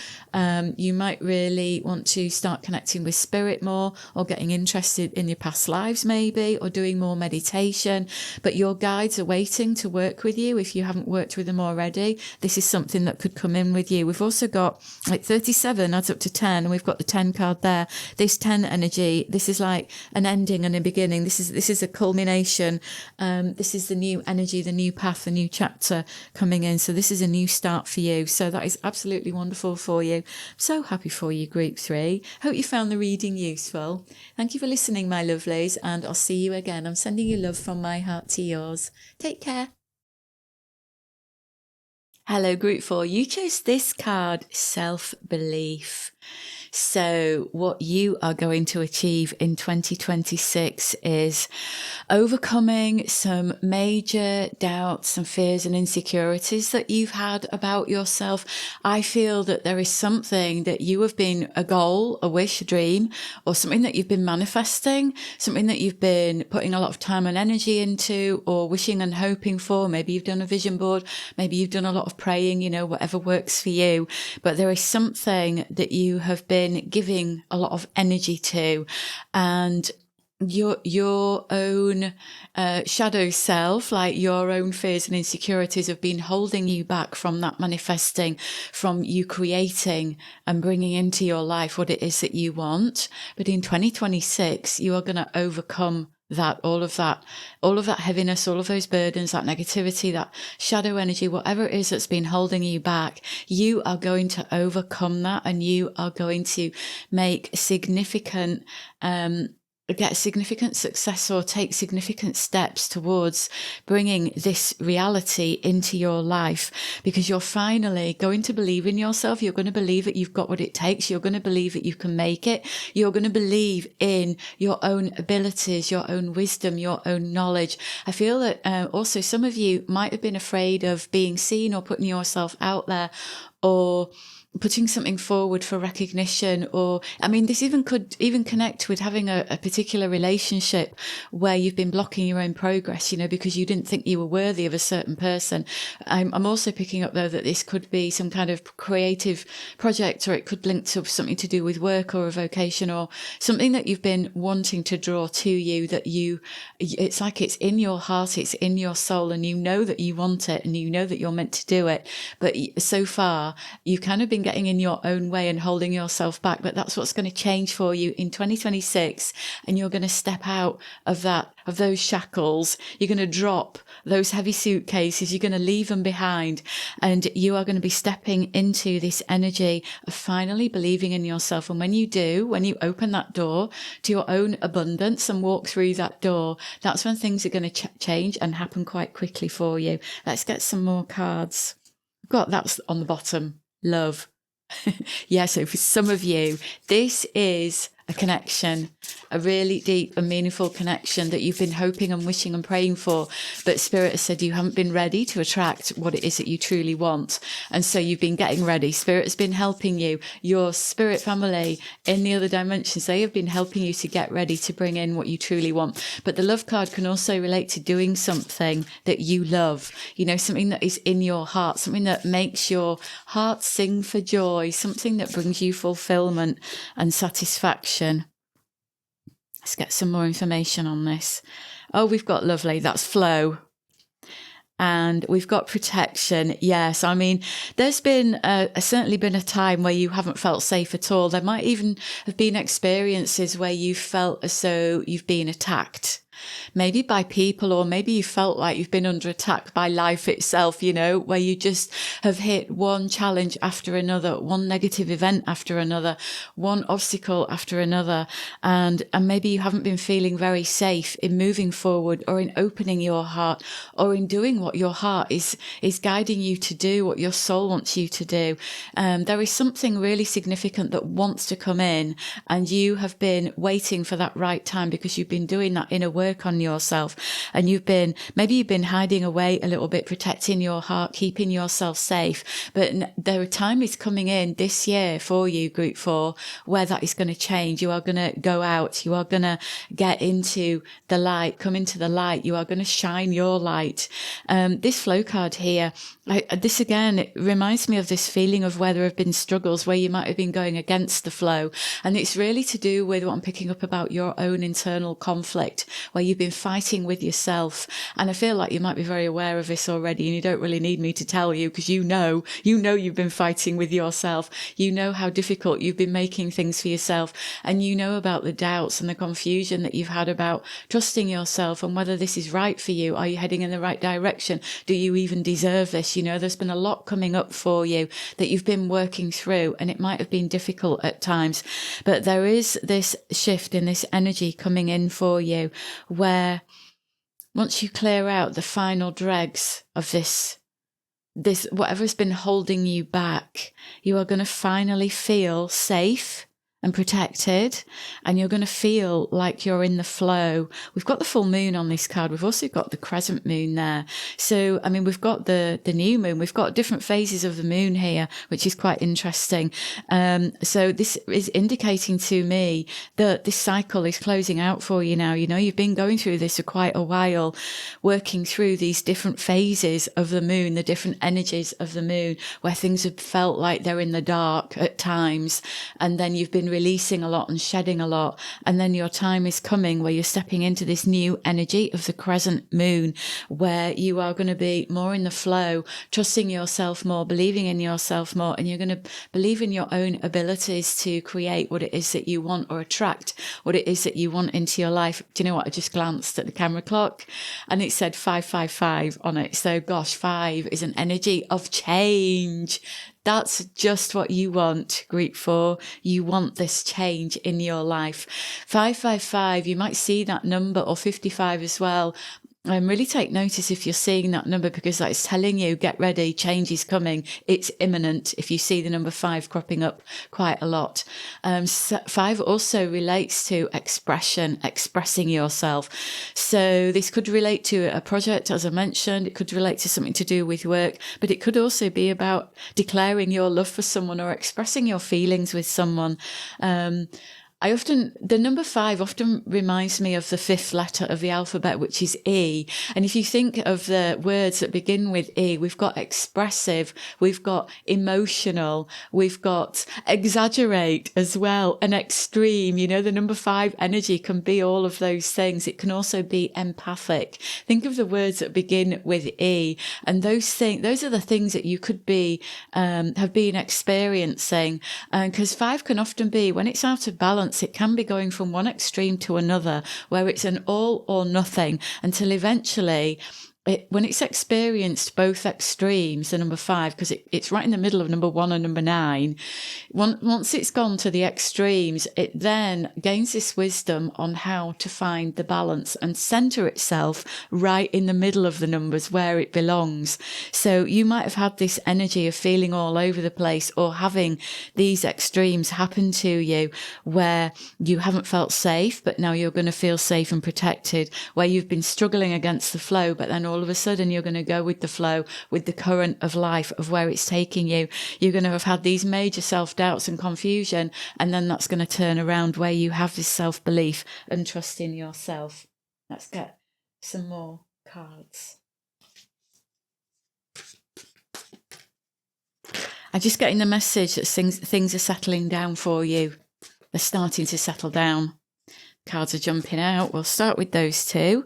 You might really want to start connecting with spirit more, or getting interested in your past lives maybe, or doing more meditation. But your guides are waiting to work with you. If you haven't worked with them already, this is something that could come in with you. We've also got like 37 adds up to 10, and we've got the 10 card there. This 10 energy, this is like an ending and a beginning. This is a culmination. This is the new energy, the new path, the new chapter coming in. So this is a new start for you. So that is absolutely wonderful for you. I'm so happy for you, Group 3. Hope you found the reading useful. Thank you for listening, my lovelies, and I'll see you again. I'm sending you love from my heart to yours. Take care. Hello, Group 4. You chose this card, Self-Belief. So what you are going to achieve in 2026 is overcoming some major doubts and fears and insecurities that you've had about yourself. I feel that there is something that you have been a goal, a wish, a dream, or something that you've been manifesting, something that you've been putting a lot of time and energy into, or wishing and hoping for. Maybe you've done a vision board, maybe you've done a lot of praying, you know, whatever works for you. But there is something that you have been giving a lot of energy to, and your own shadow self, like your own fears and insecurities, have been holding you back from that manifesting, from you creating and bringing into your life what it is that you want. But in 2026, you are going to overcome that, all of that heaviness, all of those burdens, that negativity, that shadow energy, whatever it is that's been holding you back. You are going to overcome that, and you are going to make get significant success, or take significant steps towards bringing this reality into your life, because you're finally going to believe in yourself. You're going to believe that you've got what it takes. You're going to believe that you can make it. You're going to believe in your own abilities, your own wisdom, your own knowledge. I feel that also some of you might have been afraid of being seen, or putting yourself out there, or putting something forward for recognition. Or, I mean, this could connect with having a particular relationship where you've been blocking your own progress, you know, because you didn't think you were worthy of a certain person. I'm also picking up, though, that this could be some kind of creative project, or it could link to something to do with work or a vocation, or something that you've been wanting to draw to you, that it's like it's in your heart, it's in your soul, and you know that you want it, and you know that you're meant to do it. But so far, you've kind of been getting in your own way and holding yourself back. But that's what's going to change for you in 2026, and you're going to step out of those shackles. You're going to drop those heavy suitcases. You're going to leave them behind, and you are going to be stepping into this energy of finally believing in yourself. And when you open that door to your own abundance and walk through that door, that's when things are going to change and happen quite quickly for you. Let's get some more cards. We've got that's on the bottom, love. Yeah, so for some of you, this is a connection, a really deep and meaningful connection that you've been hoping and wishing and praying for, but Spirit has said you haven't been ready to attract what it is that you truly want. And so you've been getting ready. Spirit has been helping you. Your spirit family in the other dimensions, they have been helping you to get ready to bring in what you truly want. But the love card can also relate to doing something that you love, you know, something that is in your heart, something that makes your heart sing for joy, something that brings you fulfillment and satisfaction. Let's get some more information on this. Oh, we've got lovely. That's flow. and we've got protection. Yes, I mean, there's been certainly been a time where you haven't felt safe at all. There might even have been experiences where you felt as though you've been attacked, maybe by people, or maybe you felt like you've been under attack by life itself, you know, where you just have hit one challenge after another, one negative event after another, one obstacle after another. And maybe you haven't been feeling very safe in moving forward, or in opening your heart, or in doing what your heart is guiding you to do, what your soul wants you to do. There is something really significant that wants to come in, and you have been waiting for that right time, because you've been doing that inner work on yourself, and maybe you've been hiding away a little bit, protecting your heart, keeping yourself safe. But the time is coming in this year for you, Group 4, where that is going to change. You are going to go out, you are going to get into the light, come into the light, you are going to shine your light. This flow card here, this again, it reminds me of this feeling of where there have been struggles, where you might have been going against the flow, and it's really to do with what I'm picking up about your own internal conflict, where you've been fighting with yourself. And I feel like you might be very aware of this already, and you don't really need me to tell you, because you know you've been fighting with yourself. You know how difficult you've been making things for yourself, and you know about the doubts and the confusion that you've had about trusting yourself and whether this is right for you. Are you heading in the right direction? Do you even deserve this? You know, there's been a lot coming up for you that you've been working through, and it might have been difficult at times, but there is this shift in this energy coming in for you, where once you clear out the final dregs of this whatever's been holding you back, you are going to finally feel safe and protected, and you're going to feel like you're in the flow. We've got the full moon on this card. We've also got the crescent moon there. So, I mean, we've got the new moon. We've got different phases of the moon here, which is quite interesting. So this is indicating to me that this cycle is closing out for you now. You know, you've been going through this for quite a while, working through these different phases of the moon, the different energies of the moon, where things have felt like they're in the dark at times, and then you've been releasing a lot and shedding a lot, and then your time is coming where you're stepping into this new energy of the crescent moon, where you are going to be more in the flow, trusting yourself more, believing in yourself more, and you're going to believe in your own abilities to create what it is that you want, or attract what it is that you want into your life. Do you know what? I just glanced at the camera clock and it said 555 on it. So gosh, 5 is an energy of change. That's just what you want, Group 4. You want this change in your life. 555, you might see that number, or 55 as well. Really take notice if you're seeing that number, because that is telling you, get ready, change is coming, it's imminent, if you see the number 5 cropping up quite a lot. 5 also relates to expression, expressing yourself. So this could relate to a project, as I mentioned. It could relate to something to do with work, but it could also be about declaring your love for someone, or expressing your feelings with someone. The number 5 often reminds me of the 5th letter of the alphabet, which is E. And if you think of the words that begin with E, we've got expressive, we've got emotional, we've got exaggerate as well, and extreme. You know, the number 5 energy can be all of those things. It can also be empathic. Think of the words that begin with E, and those are the things that you could be, have been experiencing. Because 5 can often be, when it's out of balance, it can be going from one extreme to another, where it's an all or nothing, until eventually, when it's experienced both extremes, the number 5, because it's right in the middle of number 1 and number 9, once it's gone to the extremes, it then gains this wisdom on how to find the balance and center itself right in the middle of the numbers, where it belongs. So you might have had this energy of feeling all over the place, or having these extremes happen to you, where you haven't felt safe, but now you're going to feel safe and protected, where you've been struggling against the flow, but then all of a sudden you're going to go with the flow, with the current of life, of where it's taking you. You're going to have had these major self-doubts and confusion, and then that's going to turn around where you have this self-belief and trust in yourself. Let's get some more cards. I'm just getting the message that things are settling down for you. They're starting to settle down. Cards are jumping out. We'll start with those two.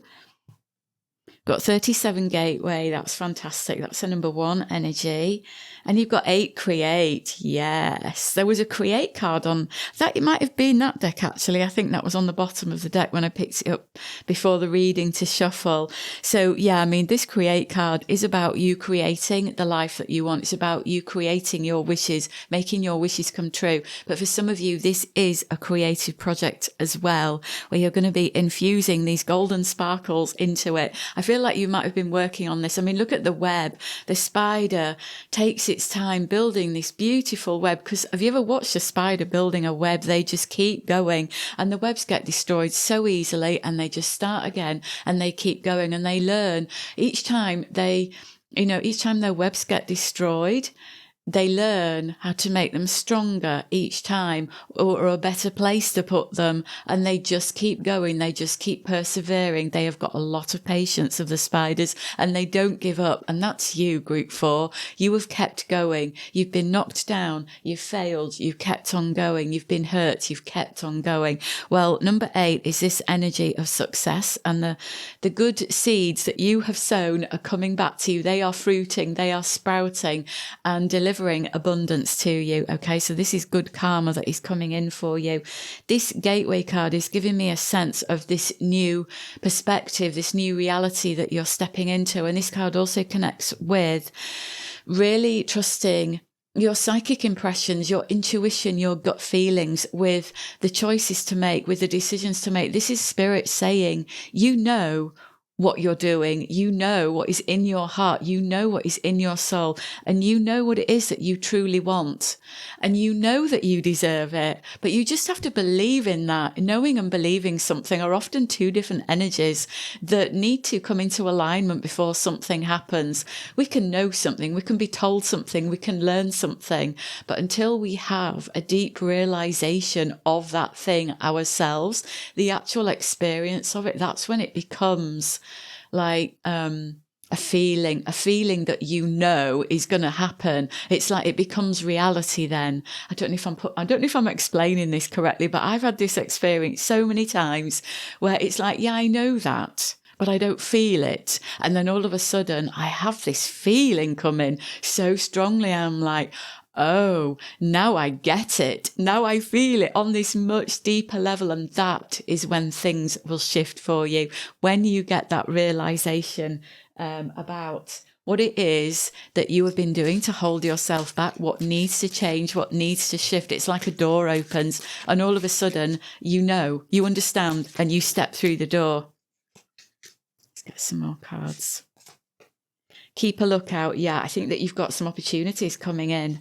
Got 37 gateway. That's fantastic. That's a number 1 energy. And you've got 8 create. Yes. There was a create card on that. It might have been that deck, actually. I think that was on the bottom of the deck when I picked it up before the reading to shuffle. So yeah, I mean, this create card is about you creating the life that you want. It's about you creating your wishes, making your wishes come true. But for some of you, this is a creative project as well, where you're going to be infusing these golden sparkles into it. I feel like you might have been working on this. I mean, look at the web. The spider takes its time building this beautiful web, because have you ever watched a spider building a web? They just keep going, and the webs get destroyed so easily, and they just start again, and they keep going, and they learn each time each time their webs get destroyed, they learn how to make them stronger each time, or a better place to put them. And they just keep going. They just keep persevering. They have got a lot of patience of the spiders, and they don't give up. And that's you, group 4. You have kept going. You've been knocked down. You've failed. You've kept on going. You've been hurt. You've kept on going. Well, number 8 is this energy of success, and the good seeds that you have sown are coming back to you. They are fruiting. They are sprouting and delivering abundance to you. Okay, so this is good karma that is coming in for you. This gateway card is giving me a sense of this new perspective, this new reality that you're stepping into. And this card also connects with really trusting your psychic impressions, your intuition, your gut feelings, with the choices to make, with the decisions to make. This is spirit saying, you know what you're doing, you know what is in your heart, you know what is in your soul, and you know what it is that you truly want, and you know that you deserve it. But you just have to believe in that. Knowing and believing something are often 2 different energies that need to come into alignment before something happens. We can know something, we can be told something, we can learn something, but until we have a deep realization of that thing ourselves, the actual experience of it, that's when it becomes like a feeling that you know is going to happen. It's like it becomes reality then. I don't know if I'm explaining this correctly, but I've had this experience so many times where it's like, yeah, I know that, but I don't feel it. And then all of a sudden I have this feeling coming so strongly. I'm like, oh, now I get it. Now I feel it on this much deeper level. And that is when things will shift for you. When you get that realization about what it is that you have been doing to hold yourself back, what needs to change, what needs to shift. It's like a door opens, and all of a sudden, you know, you understand, and you step through the door. Let's get some more cards. Keep a lookout. Yeah, I think that you've got some opportunities coming in.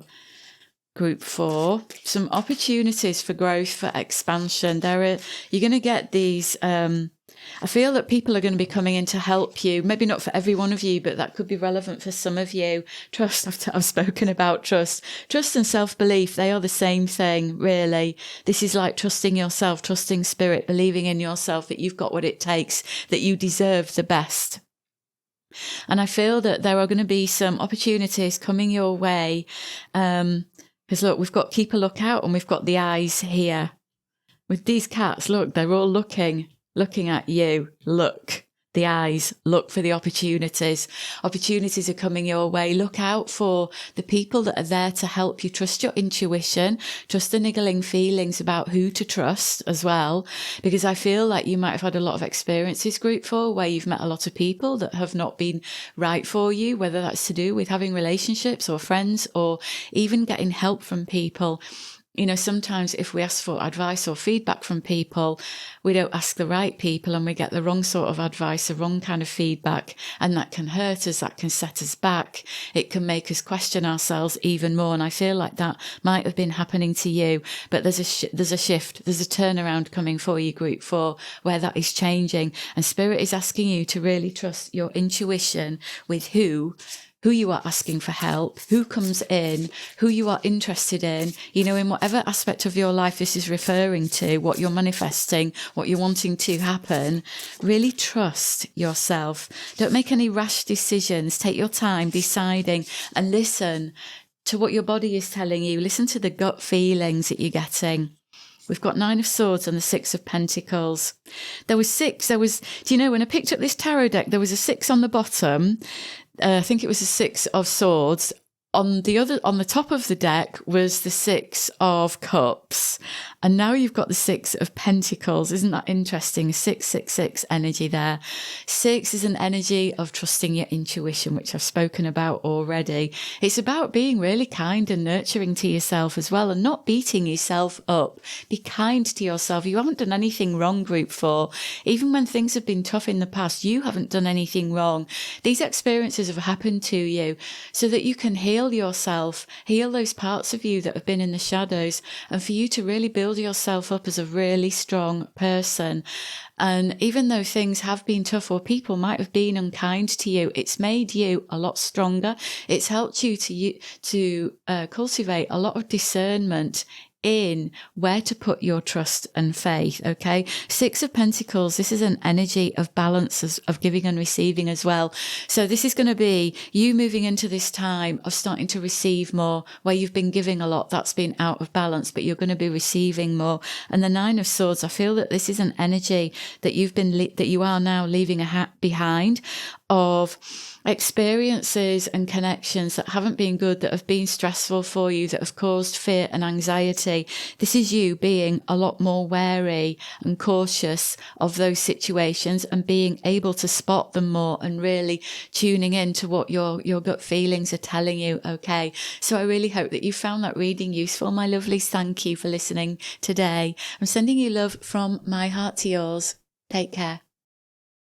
Group 4, some opportunities for growth, for expansion. You're going to get these, I feel that people are going to be coming in to help you. Maybe not for every one of you, but that could be relevant for some of you. Trust, I've spoken about trust. Trust and self-belief, they are the same thing, really. This is like trusting yourself, trusting spirit, believing in yourself that you've got what it takes, that you deserve the best. And I feel that there are going to be some opportunities coming your way, because look, we've got keep a lookout, and we've got the eyes here. With these cats, look, they're all looking at you. Look, the eyes, look for the opportunities. Opportunities are coming your way. Look out for the people that are there to help you. Trust your intuition, trust the niggling feelings about who to trust as well, because I feel like you might have had a lot of experiences, group 4, where you've met a lot of people that have not been right for you, whether that's to do with having relationships or friends, or even getting help from people. You know, sometimes if we ask for advice or feedback from people, we don't ask the right people, and we get the wrong sort of advice, the wrong kind of feedback, and that can hurt us, that can set us back. It can make us question ourselves even more, and I feel like that might have been happening to you. But there's a shift, there's a turnaround coming for you, group 4, where that is changing, and spirit is asking you to really trust your intuition with who you are asking for help, who comes in, who you are interested in, you know, in whatever aspect of your life this is referring to, what you're manifesting, what you're wanting to happen. Really trust yourself. Don't make any rash decisions. Take your time deciding, and listen to what your body is telling you. Listen to the gut feelings that you're getting. We've got Nine of Swords and the Six of Pentacles. Do you know, when I picked up this tarot deck, there was a 6 on the bottom. I think it was a 6 of Swords. On the top of the deck was the 6 of Cups. And now you've got the 6 of Pentacles. Isn't that interesting? 666 energy there. 6 is an energy of trusting your intuition, which I've spoken about already. It's about being really kind and nurturing to yourself as well, and not beating yourself up. Be kind to yourself. You haven't done anything wrong, Group 4. Even when things have been tough in the past, you haven't done anything wrong. These experiences have happened to you so that you can heal yourself, heal those parts of you that have been in the shadows, and for you to really build yourself up as a really strong person. And even though things have been tough, or people might have been unkind to you, it's made you a lot stronger. It's helped you to cultivate a lot of discernment in where to put your trust and faith. Okay, 6 of Pentacles, this is an energy of balance, of giving and receiving as well. So this is going to be you moving into this time of starting to receive more. Where you've been giving a lot, that's been out of balance, but you're going to be receiving more. And the Nine of Swords, I feel that this is an energy that you are now leaving behind, of experiences and connections that haven't been good, that have been stressful for you, that have caused fear and anxiety. This is you being a lot more wary and cautious of those situations, and being able to spot them more, and really tuning in to what your gut feelings are telling you. Okay, so I really hope that you found that reading useful, my lovelies. Thank you for listening today. I'm sending you love from my heart to yours. Take care.